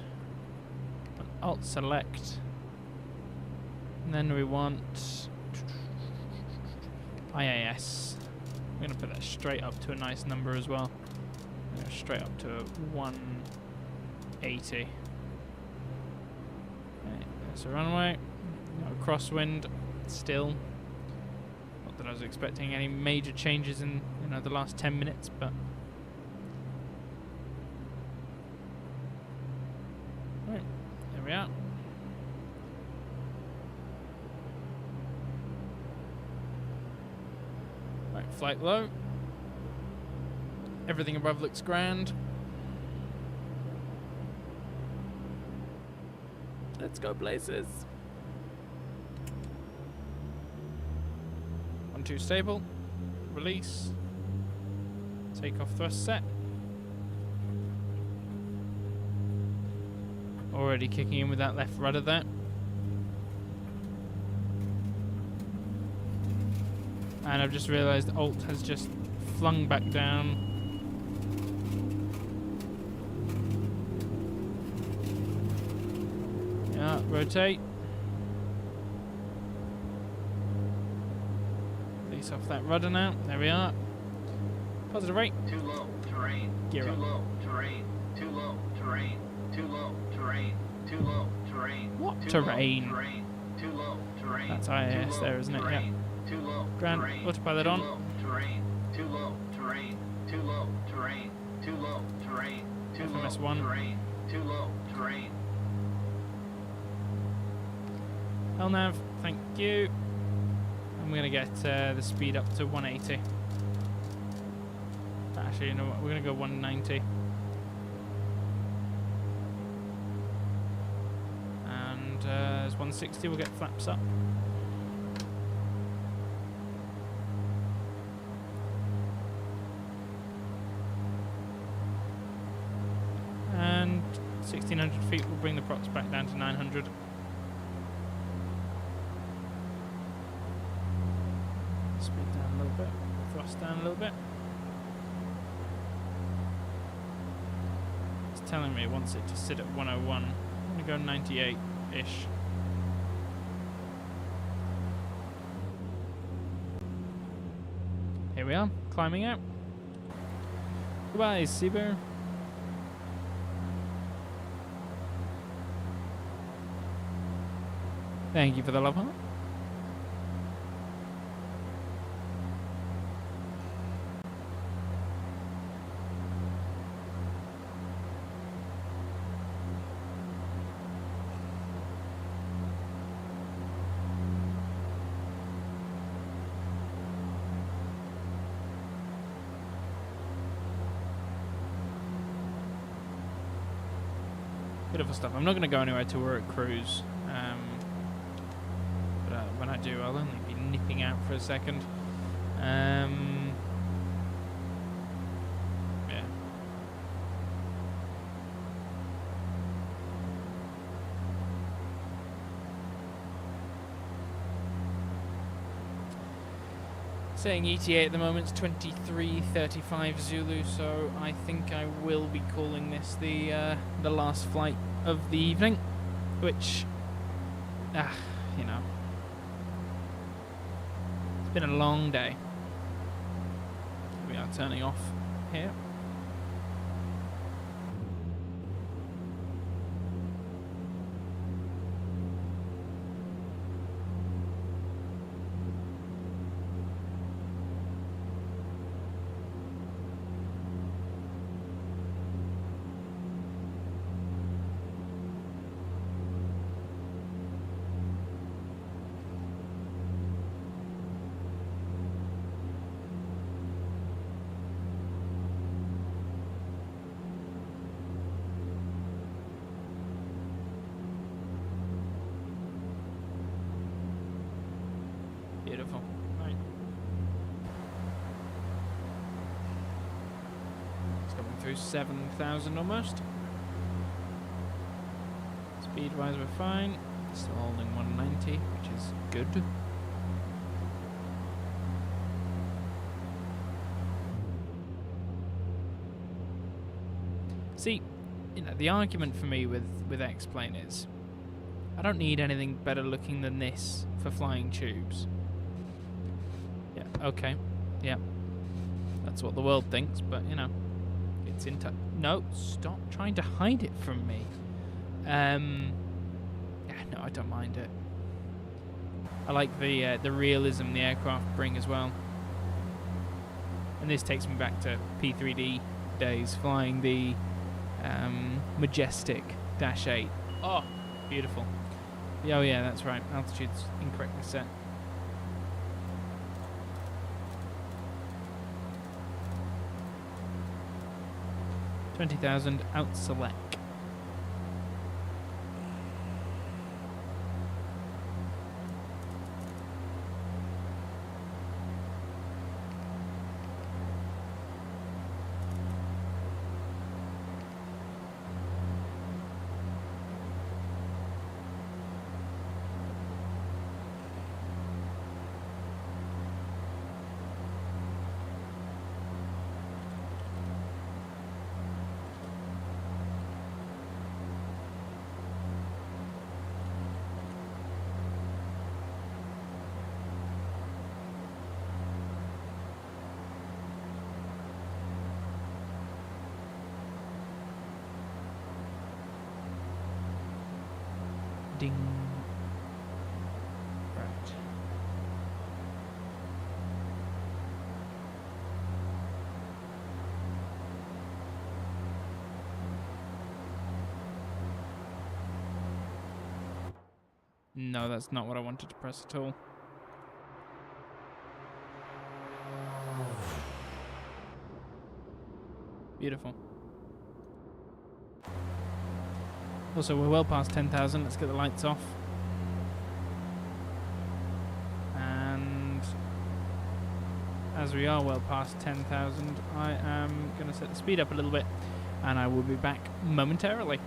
Speaker 1: Alt select. And then we want IAS. I'm going to put that straight up to a nice number as well. Straight up to 180. Okay, that's a runway. No crosswind still. Not that I was expecting any major changes in the last 10 minutes, but... Right, there we are. Flight low. Everything above looks grand. Let's go places. 1-2 stable. Release. Takeoff thrust set. Already kicking in with that left rudder there. And I've just realised Alt has just flung back down. Yeah, rotate. Release off that rudder now. There we are. Positive rate.
Speaker 2: Too low, terrain.
Speaker 1: Gear
Speaker 2: Too
Speaker 1: up.
Speaker 2: low, terrain. Too low, terrain. Too low, terrain. Too low, terrain.
Speaker 1: What
Speaker 2: Too
Speaker 1: terrain?
Speaker 2: Low, terrain. Too low, terrain.
Speaker 1: That's IAS
Speaker 2: Too
Speaker 1: there,
Speaker 2: low,
Speaker 1: isn't it?
Speaker 2: terrain.
Speaker 1: Yeah.
Speaker 2: Too low,
Speaker 1: Grand.
Speaker 2: terrain.
Speaker 1: Autopilot
Speaker 2: Too
Speaker 1: on.
Speaker 2: low, terrain. Too low, terrain. Too low, terrain. Too low, terrain. Too low,
Speaker 1: FMS1.
Speaker 2: terrain. Too low, terrain.
Speaker 1: LNAV, thank you. I'm going to get the speed up to 180. Actually, you know what? We're going to go 190. And as 160, we'll get flaps up. And 1600 feet will bring the props back down to 900. Speed down a little bit, thrust down a little bit. It's telling me it wants it to sit at 101. I'm going to go 98-ish. Here we are, climbing out. Goodbye, Seabear. Thank you for the love heart. Beautiful stuff. I'm not going to go anywhere till we're at cruise. But when I do, I'll only be nipping out for a second. Yeah. Saying ETA at the moment is 23:35 Zulu, so I think I will be calling this the last flight of the evening, which, you know, it's been a long day. We are turning off here. Beautiful. Right. It's coming through 7,000 almost. Speed-wise, we're fine. Still holding 190, which is good. See, you know, the argument for me with X-Plane is I don't need anything better looking than this for flying tubes. Yeah, okay. Yeah. That's what the world thinks, but, you know, it's into... No, stop trying to hide it from me. Yeah, no, I don't mind it. I like the realism the aircraft bring as well. And this takes me back to P3D days, flying the Majestic -8. Oh, beautiful. Oh yeah, that's right. Altitude's incorrectly set. $20,000 out select. Ding. Right. No, that's not what I wanted to press at all. Beautiful. Also, we're well past 10,000. Let's get the lights off. And as we are well past 10,000, I am going to set the speed up a little bit, and I will be back momentarily.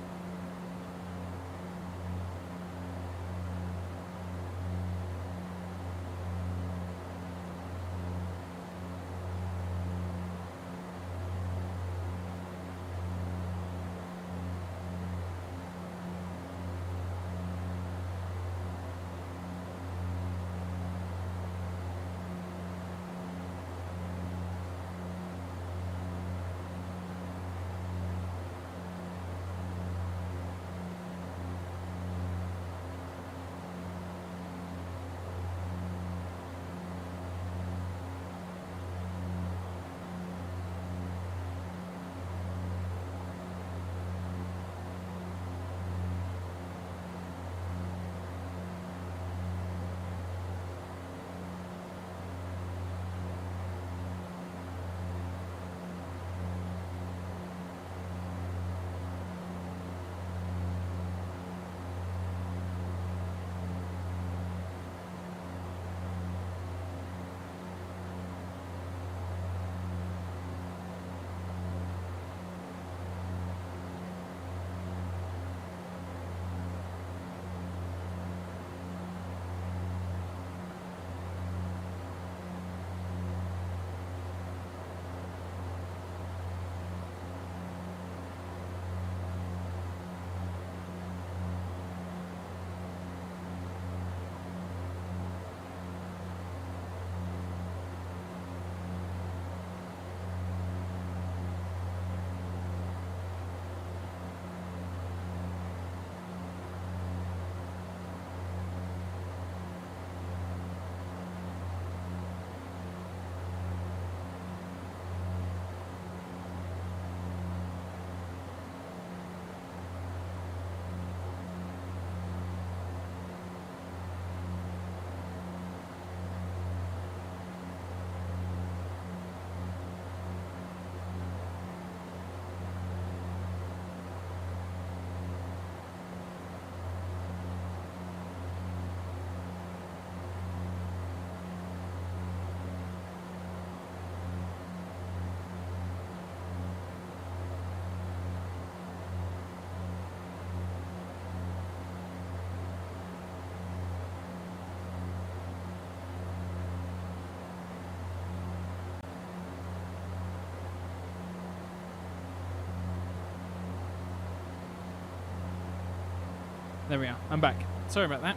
Speaker 1: there we are. I'm back. Sorry about that.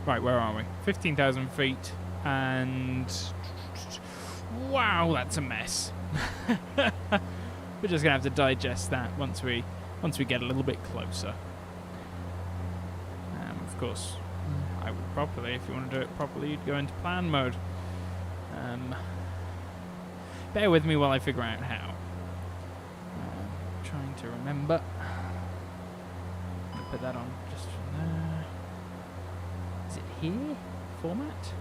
Speaker 1: Right, where are we? 15,000 feet, and wow, that's a mess. We're just gonna have to digest that once we get a little bit closer. Of course, I would properly, if you want to do it properly, you'd go into plan mode. Bear with me while I figure out how. Trying to remember. I'm gonna put that on just from there. Is it here? Format?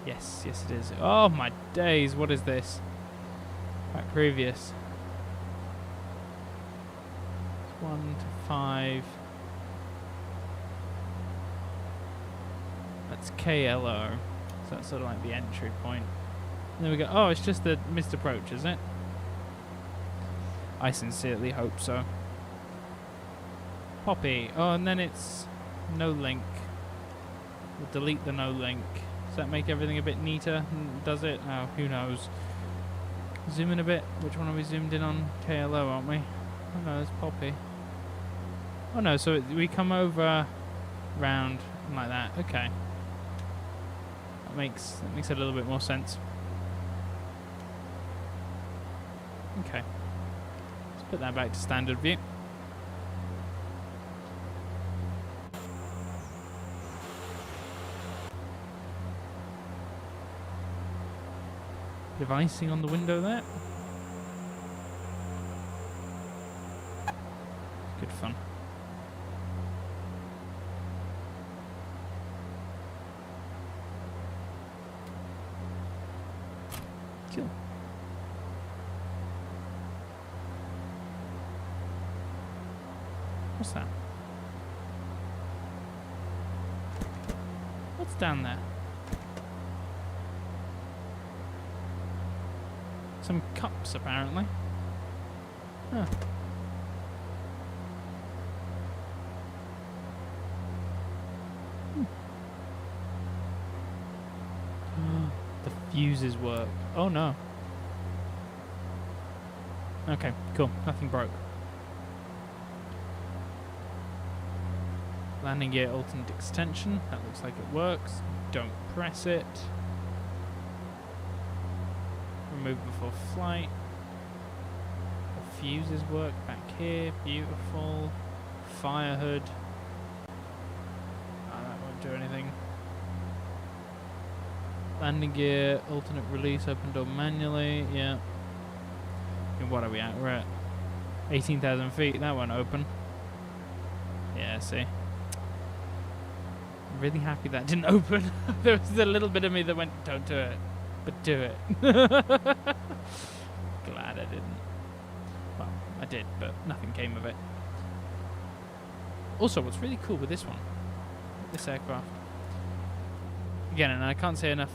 Speaker 1: Yes, yes it is. Oh my days, what is this? Back previous. 1 to 5. That's KLO. So that's sort of like the entry point. And then we go, oh, it's just the missed approach, is it? I sincerely hope so. Poppy. Oh, and then it's no link. We'll delete the no link. Does that make everything a bit neater? Does it? Oh, who knows. Zoom in a bit. Which one are we zoomed in on? KLO, aren't we? Oh no, it's Poppy. Oh no, so we come over round like that. Okay. That makes a little bit more sense. Okay. Let's put that back to standard view. Bit of icing on the window there. Good fun. Cool. What's that? What's down there? Some cups, apparently. Huh. The fuses work. Oh no. Okay, cool. Nothing broke. Landing gear alternate extension. That looks like it works. Don't press it. Remove before flight. The fuses work back here. Beautiful. Fire hood. Oh, that won't do anything. Landing gear, alternate release, open door manually. Yeah. And what are we at? We're at 18,000 feet. That won't open. Yeah, see. I'm really happy that didn't open. There was a little bit of me that went, don't do it. But do it. Glad I didn't. Well, I did, but nothing came of it. Also, what's really cool with this one, this aircraft, again, and I can't say enough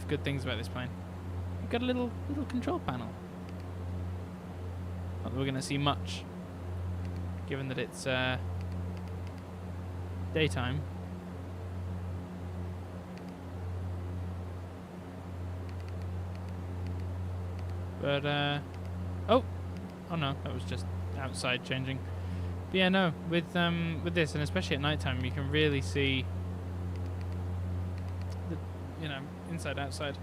Speaker 1: good things about this plane. You've got a little control panel. Not that we're going to see much, given that it's daytime. But, oh no, that was just outside changing. But yeah, no, with this, and especially at nighttime, you can really see the, inside, outside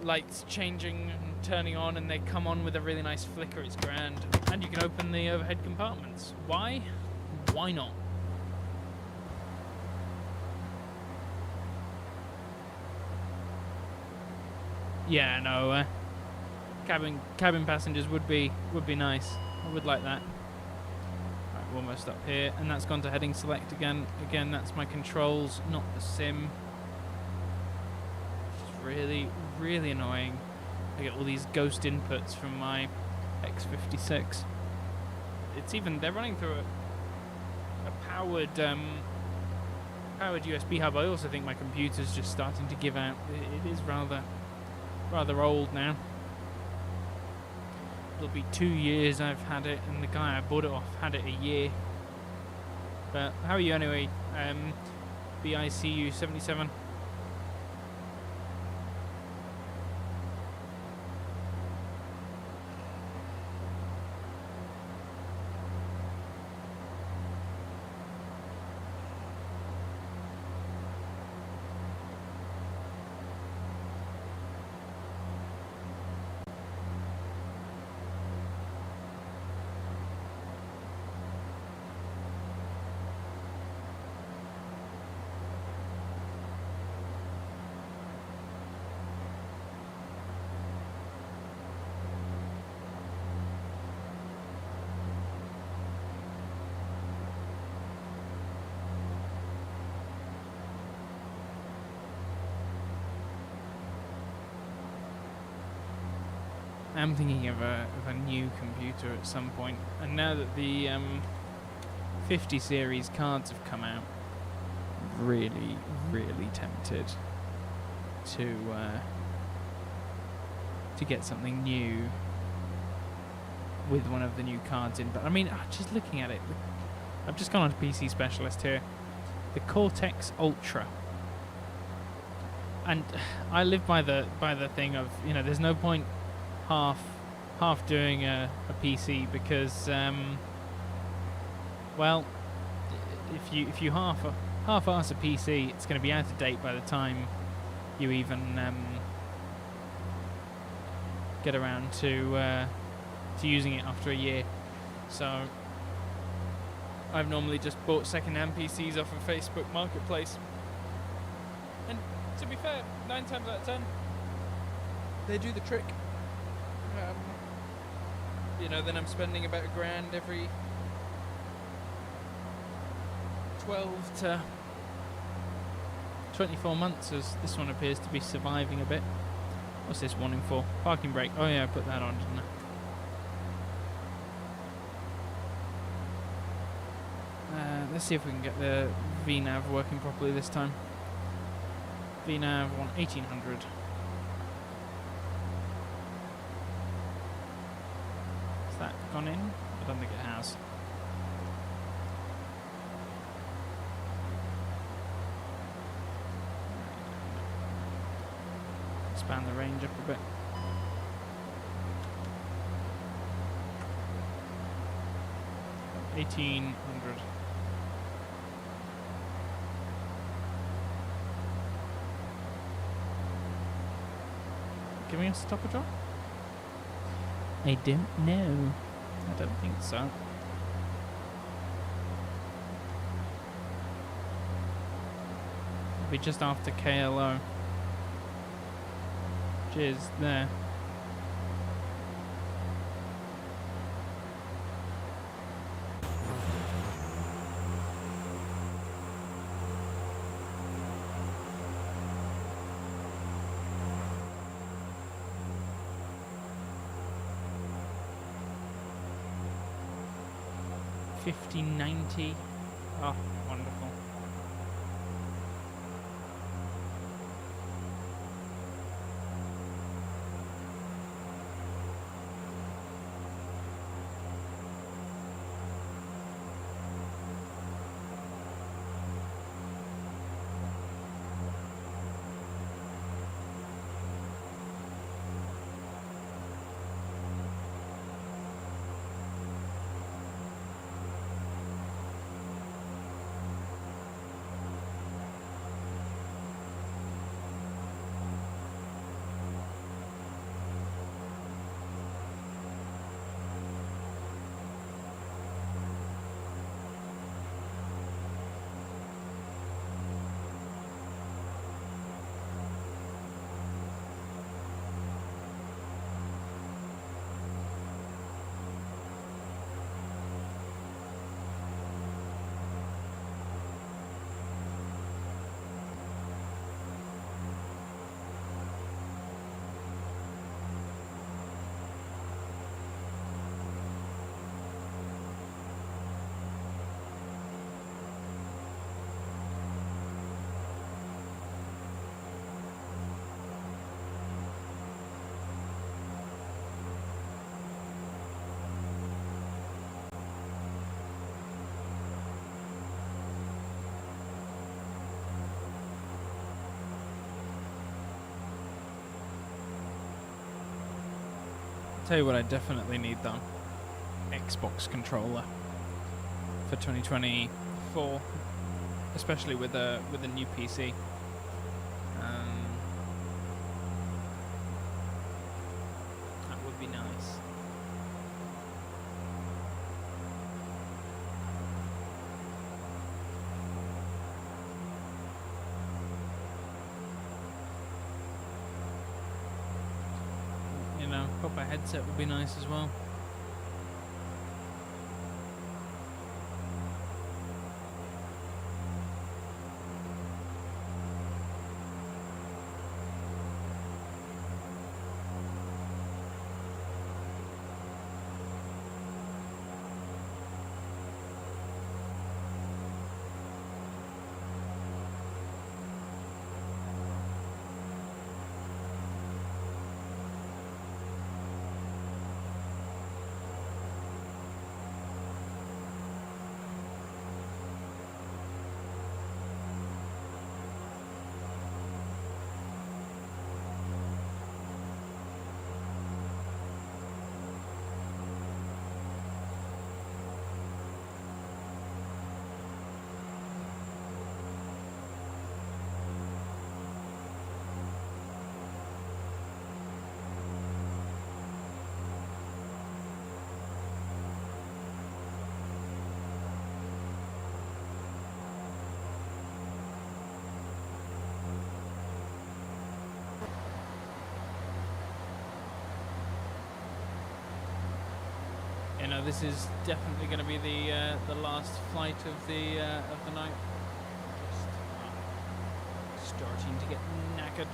Speaker 1: lights changing and turning on, and they come on with a really nice flicker. It's grand. And you can open the overhead compartments. Why? Why not? Yeah, no, cabin passengers would be nice. I would like that. Right, we're almost up here, and that's gone to heading select again. Again, that's my controls, not the sim. Which is really, really annoying. I get all these ghost inputs from my X56. It's even, they're running through a powered USB hub. I also think my computer's just starting to give out. It is rather old now. It'll be 2 years I've had it, and the guy I bought it off had it a year. But how are you anyway? BICU 77. I'm thinking of a new computer at some point. And now that the 50 series cards have come out, really, really tempted to get something new with one of the new cards in. But I mean, just looking at it, I've just gone on to PC Specialist here. The Cortex Ultra, and I live by the thing of, you know, there's no point half doing a PC because well, if you half-ass a PC, it's going to be out of date by the time you even get around to using it after a year. So I've normally just bought second-hand PCs off of Facebook Marketplace, and to be fair, 9 times out of 10 they do the trick. You know, then I'm spending about $1,000 every 12 to 24 months, as this one appears to be surviving a bit. What's this warning for? Parking brake. Oh yeah, I put that on, didn't I? Let's see if we can get the VNav working properly this time. VNav 1800. Has that gone in? I don't think it has. Expand the range up a bit. $1,800. Giving us a stop or drop? I don't know. I don't think so. It'll be just after KLO. Cheers, there. $1,590. Oh, wonderful. Tell you what I definitely need though. Xbox controller for 2024, especially with a new PC. That would be nice. You know, proper headset would be nice as well. You know, this is definitely going to be the last flight of the night. Just starting to get knackered.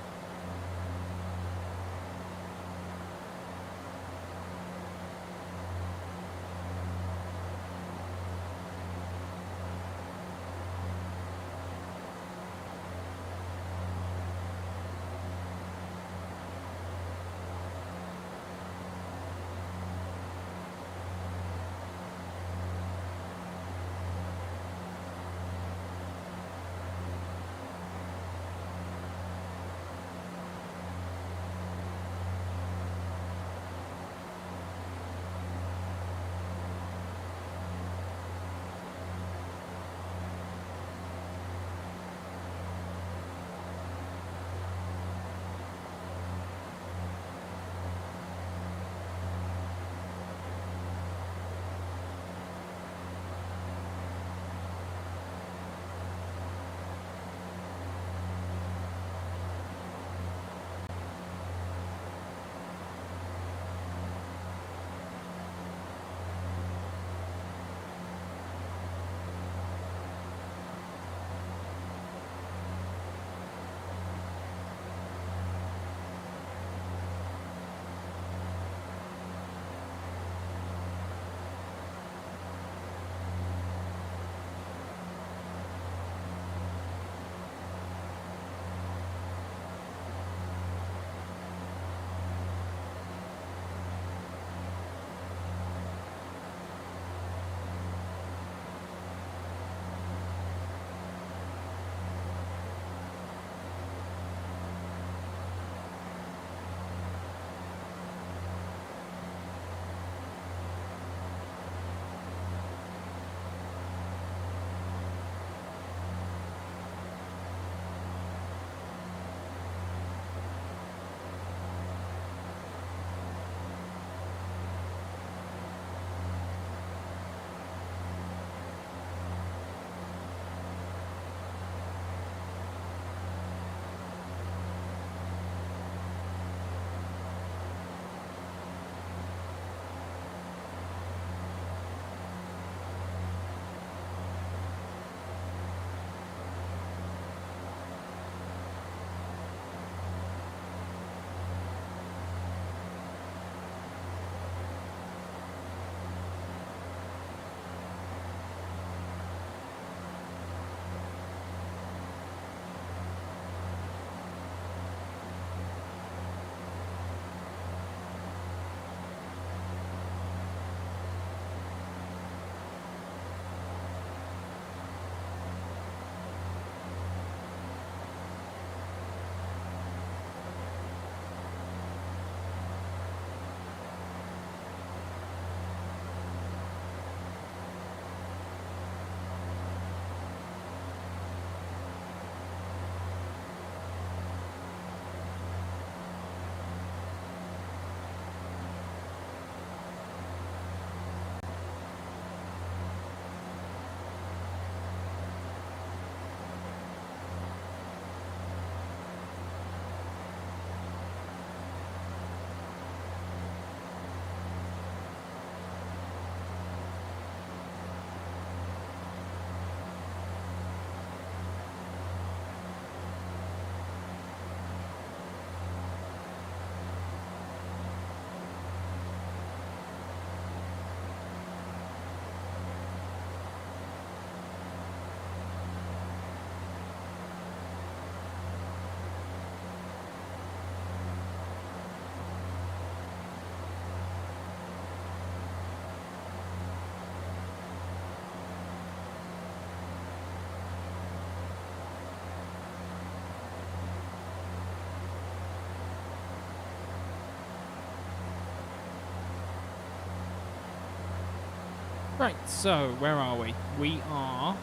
Speaker 1: Right, so where are we? We are...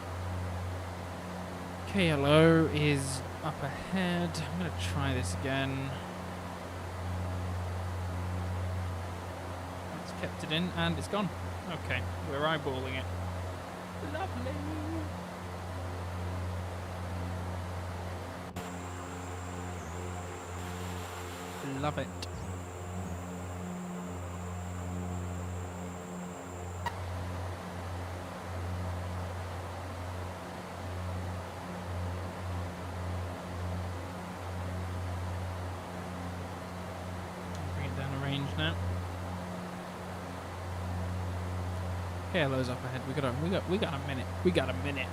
Speaker 1: KLO is up ahead. I'm going to try this again. It's kept it in and it's gone. Okay, we're eyeballing it. Lovely. Love it. just now. KLO's up ahead. We got a minute. We got a minute.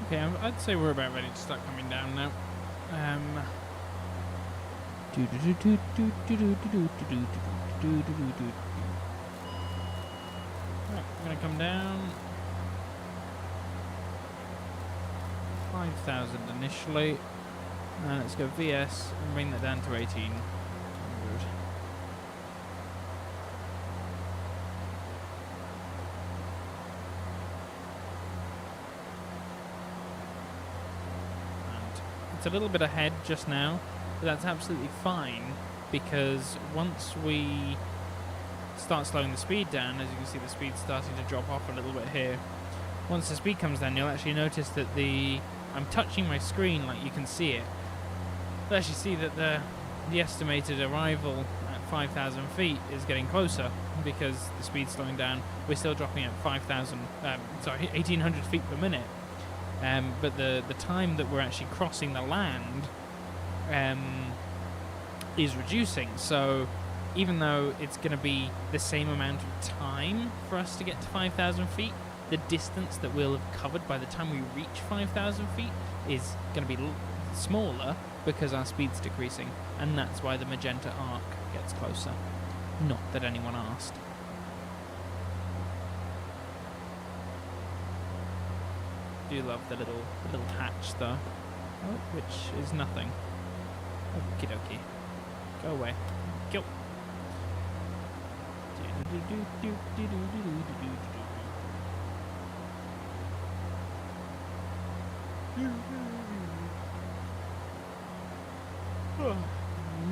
Speaker 1: Okay, I'd say we're about ready to start coming down now. Right, we're gonna come down. 5,000 initially. And let's go VS and bring that down to 1800. It's a little bit ahead just now, but that's absolutely fine because once we start slowing the speed down, as you can see the speed's starting to drop off a little bit here. Once the speed comes down, you'll actually notice that the I'm touching my screen like you can see it. But actually see that the estimated arrival at 5,000 feet is getting closer because the speed's slowing down. We're still dropping at 1,800 feet per minute. But the time that we're actually crossing the land is reducing. So even though it's going to be the same amount of time for us to get to 5,000 feet, the distance that we'll have covered by the time we reach 5,000 feet is going to be smaller because our speed's decreasing, and that's why the magenta arc gets closer. Not that anyone asked. Do love the little hatch though, which is nothing. Okie dokie. Go away. Go.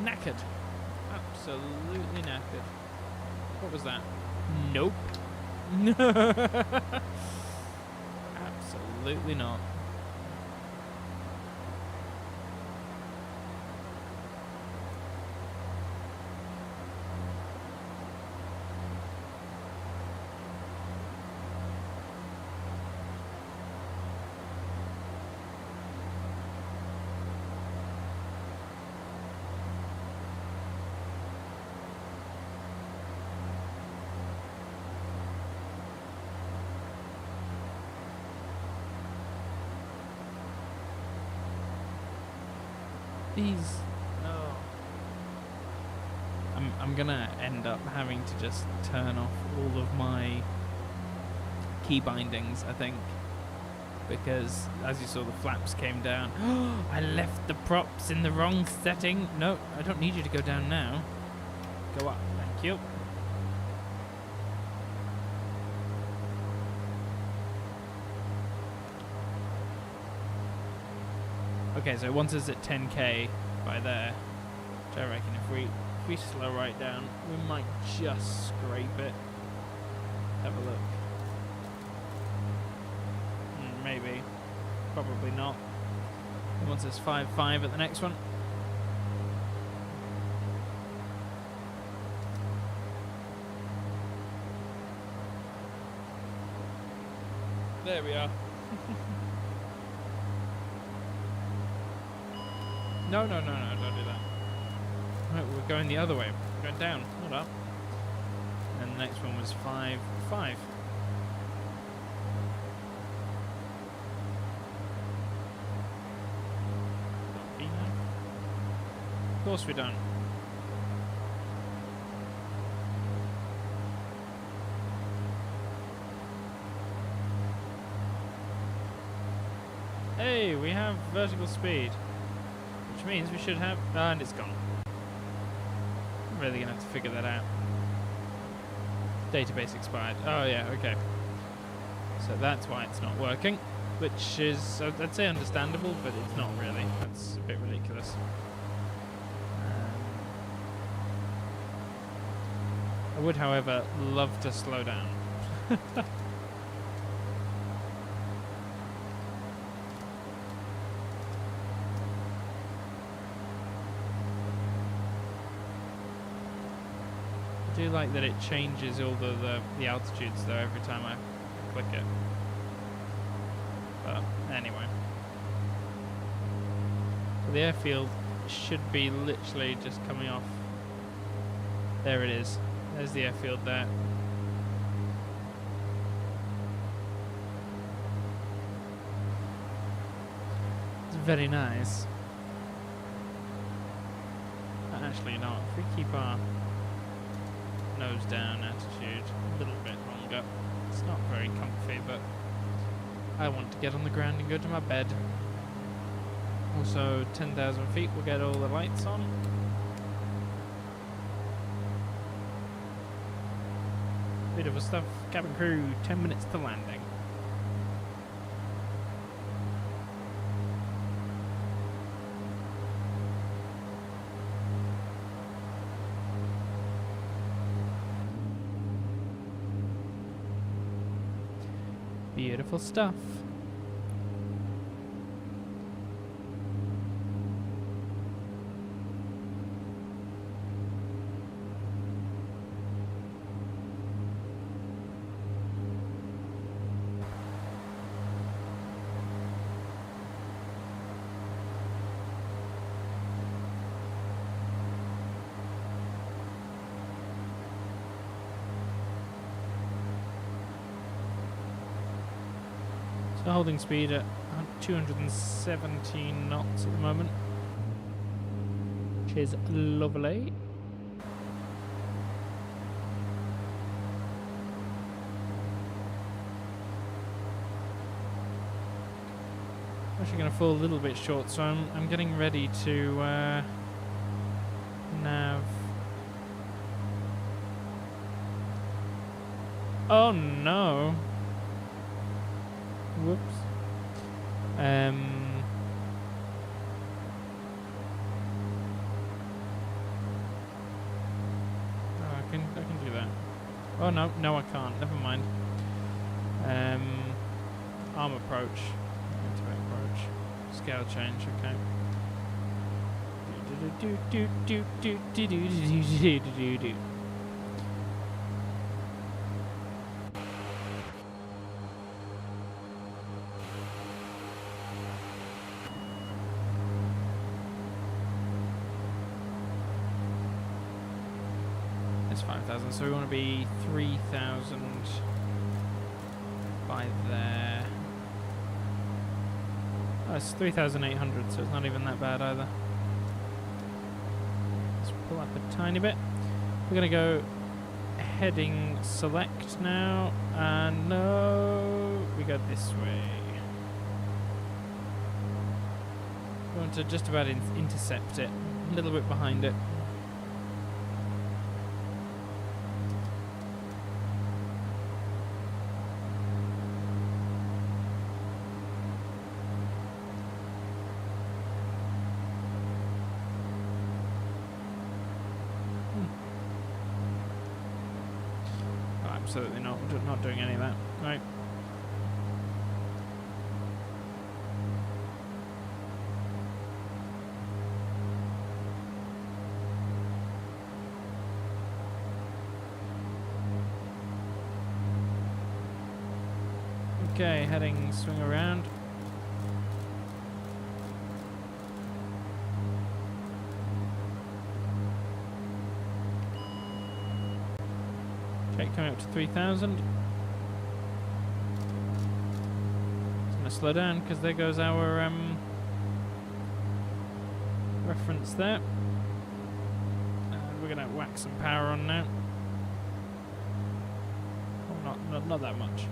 Speaker 1: Knackered. Absolutely knackered. What was that? Nope. Absolutely not. These, I'm gonna end up having to just turn off all of my key bindings, I think, because as you saw, the flaps came down. I left the props in the wrong setting. No, I don't need you to go down now. Go up, thank you. Okay, so it wants us at 10k by there, which I reckon if we slow right down, we might just scrape it. Have a look. Maybe. Probably not. It wants us 5.5 at the next one. There we are. No, don't do that. Right, we're going the other way. We're going down. Hold up. And the next one was 5.5. Of course we don't. Hey, we have vertical speed. Which means we should have... and it's gone. I'm really going to have to figure that out. Database expired. Oh yeah, okay. So that's why it's not working. Which is, I'd say understandable, but it's not really. That's a bit ridiculous. I would, however, love to slow down. I do like that it changes all the altitudes though every time I click it. But anyway. So the airfield should be literally just coming off. There it is. There's the airfield there. It's very nice. But actually not. If we keep our nose down attitude a little bit longer, it's not very comfy, but I want to get on the ground and go to my bed. Also, 10,000 feet, we'll get all the lights on. Beautiful stuff. Cabin crew, 10 minutes to landing. Beautiful stuff. So holding speed at 217 knots at the moment, which is lovely. Actually going to fall a little bit short, so I'm getting ready to nav. Oh no! Whoops. Oh, I can do that. Oh no I can't. Never mind. Arm approach. Scale change, okay. It's 5,000, so we want to be 3,000 by there. Oh, it's 3,800, so it's not even that bad either. Let's pull up a tiny bit. We're going to go heading select now, and no, we go this way. We want to just about intercept it, a little bit behind it. Absolutely not doing any of that. Right. Okay, heading swing around. Okay, coming up to 3,000. It's going to slow down because there goes our reference there. And we're going to whack some power on now. Oh, not that much.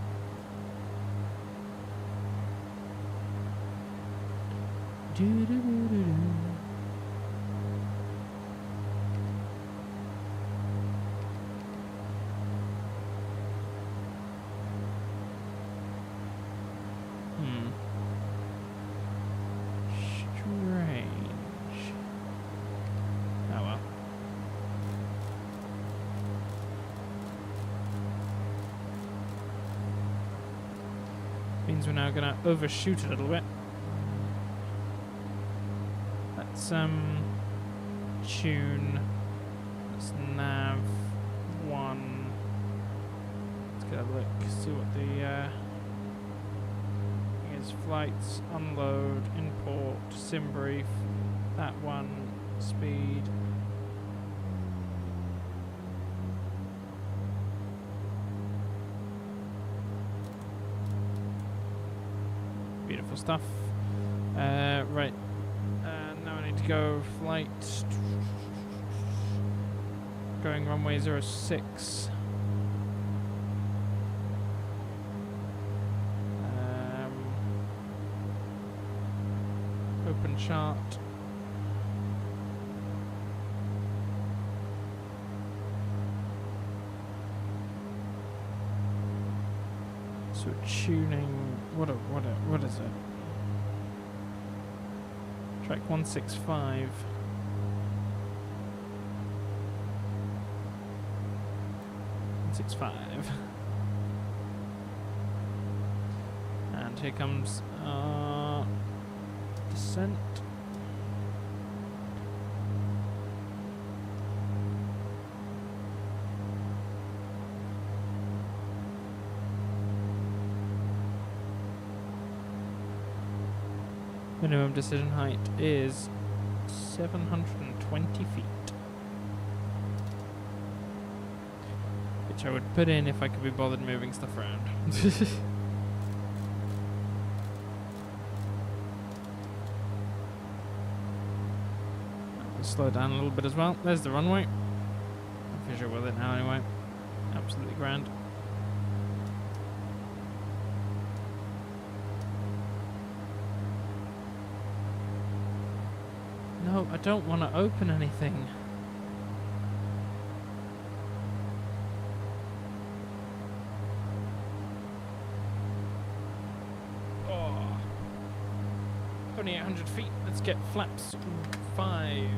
Speaker 1: Means we're now going to overshoot a little bit. Let's tune. Let's nav 1. Let's get a look, see what the thing is. Flights, unload, import, sim brief. That one, speed. Beautiful stuff. Right. Now I need to go flight. Going runway 06. Open chart. So tuning. What is it? Track 165. And here comes descent. Minimum decision height is 720 feet. Which I would put in if I could be bothered moving stuff around. slow down a little bit as well. There's the runway. I'm visual with it now anyway. Absolutely grand. No, I don't want to open anything. Oh. Only 800 feet. Let's get flaps 5.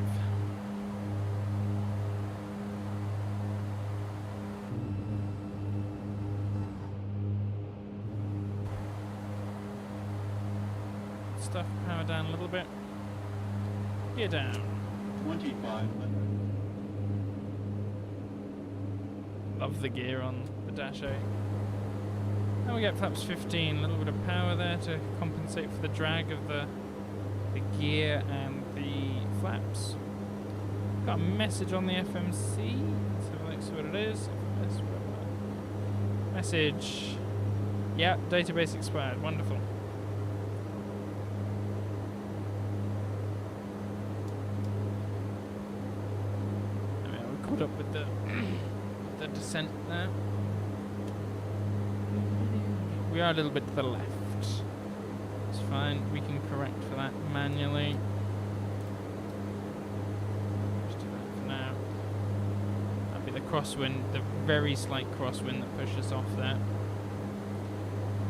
Speaker 1: Stuff, power down a little bit. Gear down.
Speaker 2: 2,500.
Speaker 1: Love the gear on the Dash 8. And we get flaps 15, a little bit of power there to compensate for the drag of the gear and the flaps. Got a message on the FMC, so let's see what it is. Message. Yeah, database expired. Wonderful. Caught up with the descent there. We are a little bit to the left. It's fine. We can correct for that manually. Just do that for now. That'll be the crosswind, the very slight crosswind that pushes us off there.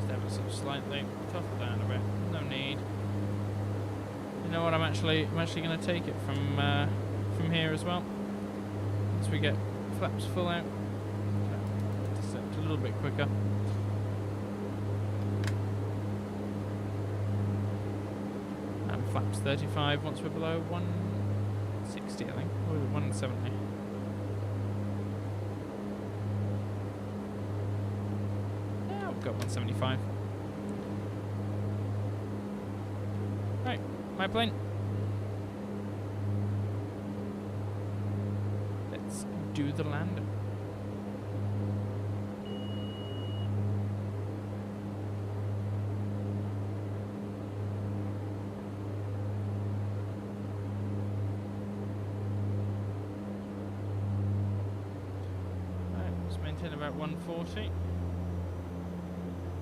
Speaker 1: Just ever so slightly. Tough it down a bit. No need. You know what? I'm actually going to take it from here as well. Once we get flaps full out, descent a little bit quicker. And flaps 35 once we're below 160, I think, or 170. Yeah, we've got 175. Right, my plane. Do the landing. Right, let's maintain about 140.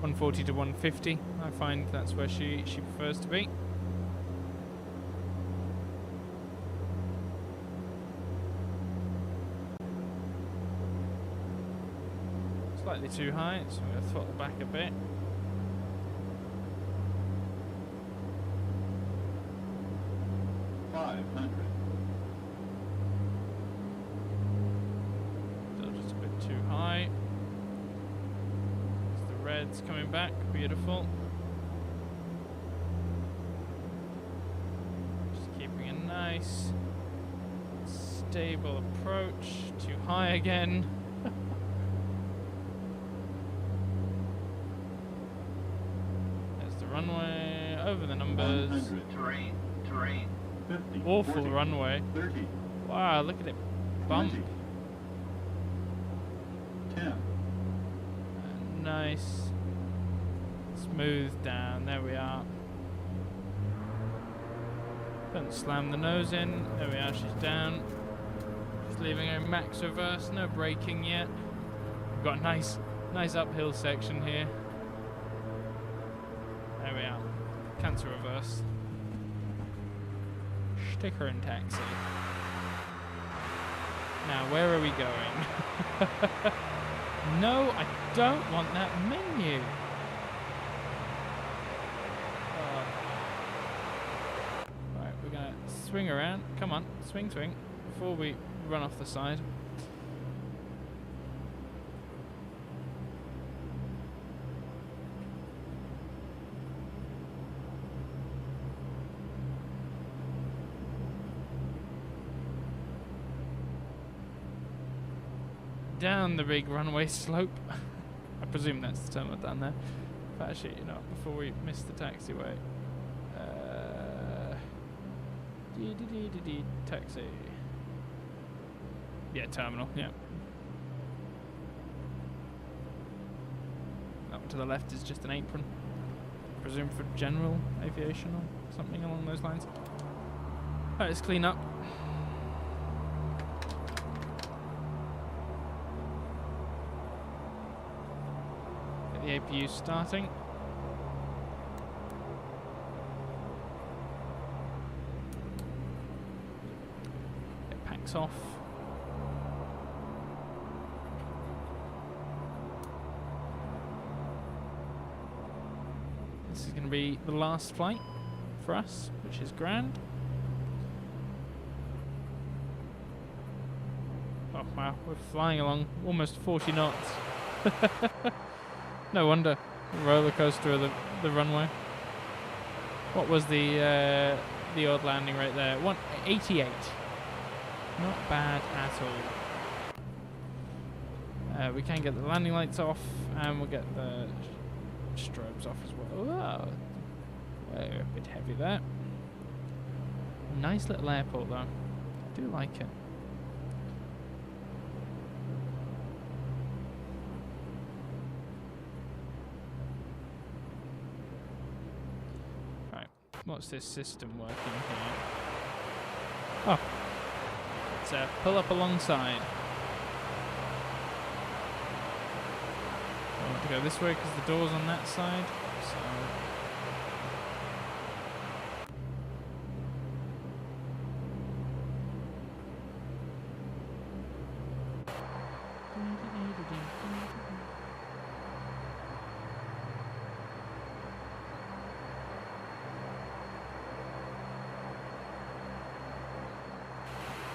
Speaker 1: 140 to 150. I find that's where she prefers to be. Slightly too high, so I'm going to throttle back a bit. Still just a bit too high. There's the reds coming back, beautiful. Just keeping a nice, stable approach. Too high again. Runway, over the numbers.
Speaker 2: Terrain. 50,
Speaker 1: awful
Speaker 2: 40,
Speaker 1: runway.
Speaker 2: 30.
Speaker 1: Wow, look at it bump.
Speaker 2: 20, 10.
Speaker 1: Nice. Smooth down. There we are. Don't slam the nose in. There we are. She's down. Just leaving a max reverse. No braking yet. We've got a nice uphill section here. There we are. Cancel reverse. Sticker and taxi. Now, where are we going? No, I don't want that menu. Right, we're going to swing around. Come on, swing, before we run off the side. Down the big runway slope. I presume that's the term down there. But actually, you know, before we miss the taxiway. Taxi. Yeah, terminal, yeah. That one to the left is just an apron. I presume for general aviation or something along those lines. Alright, let's clean up. the APU starting. Get packs off. This is going to be the last flight for us, which is grand. Oh wow, we're flying along almost 40 knots. No wonder. The roller coaster of the runway. What was the odd landing rate there? 188. Not bad at all. We can get the landing lights off, and we'll get the strobes off as well. Whoa. We're a bit heavy there. Nice little airport though. I do like it. What's this system working here? Oh, let's pull up alongside. I want to go this way because the door's on that side. So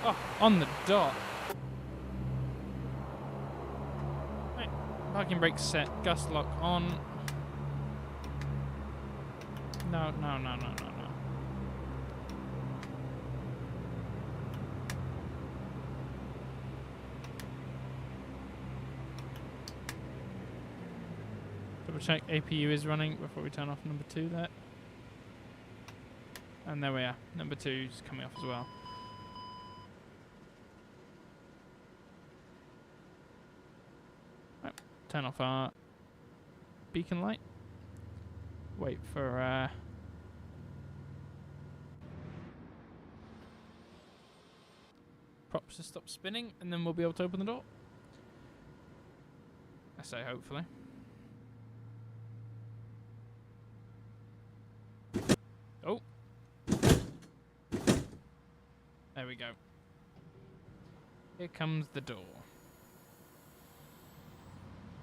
Speaker 1: oh, on the dot. Right, parking brakes set, gust lock on. No. Double check APU is running before we turn off number 2 there. And there we are. Number 2's coming off as well. Right, turn off our beacon light. Wait for props to stop spinning, and then we'll be able to open the door. I say hopefully. Oh. There we go. Here comes the door.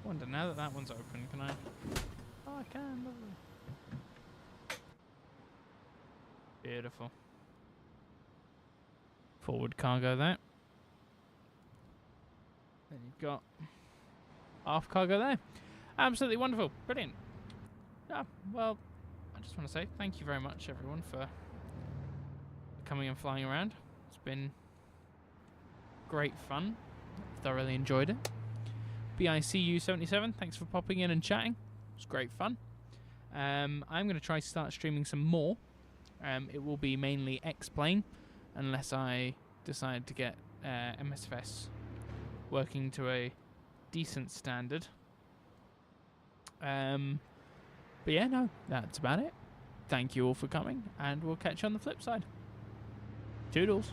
Speaker 1: Wonder now that one's open, can I? Oh, I can. Lovely. Beautiful. Forward cargo there. Then you've got aft cargo there. Absolutely wonderful. Brilliant. Yeah, well, I just want to say thank you very much, everyone, for coming and flying around. It's been great fun. Thoroughly enjoyed it. BICU77, thanks for popping in and chatting. It was great fun. I'm going to try to start streaming some more. It will be mainly X-Plane, unless I decide to get MSFS working to a decent standard. But yeah, no, that's about it. Thank you all for coming, and we'll catch you on the flip side. Toodles.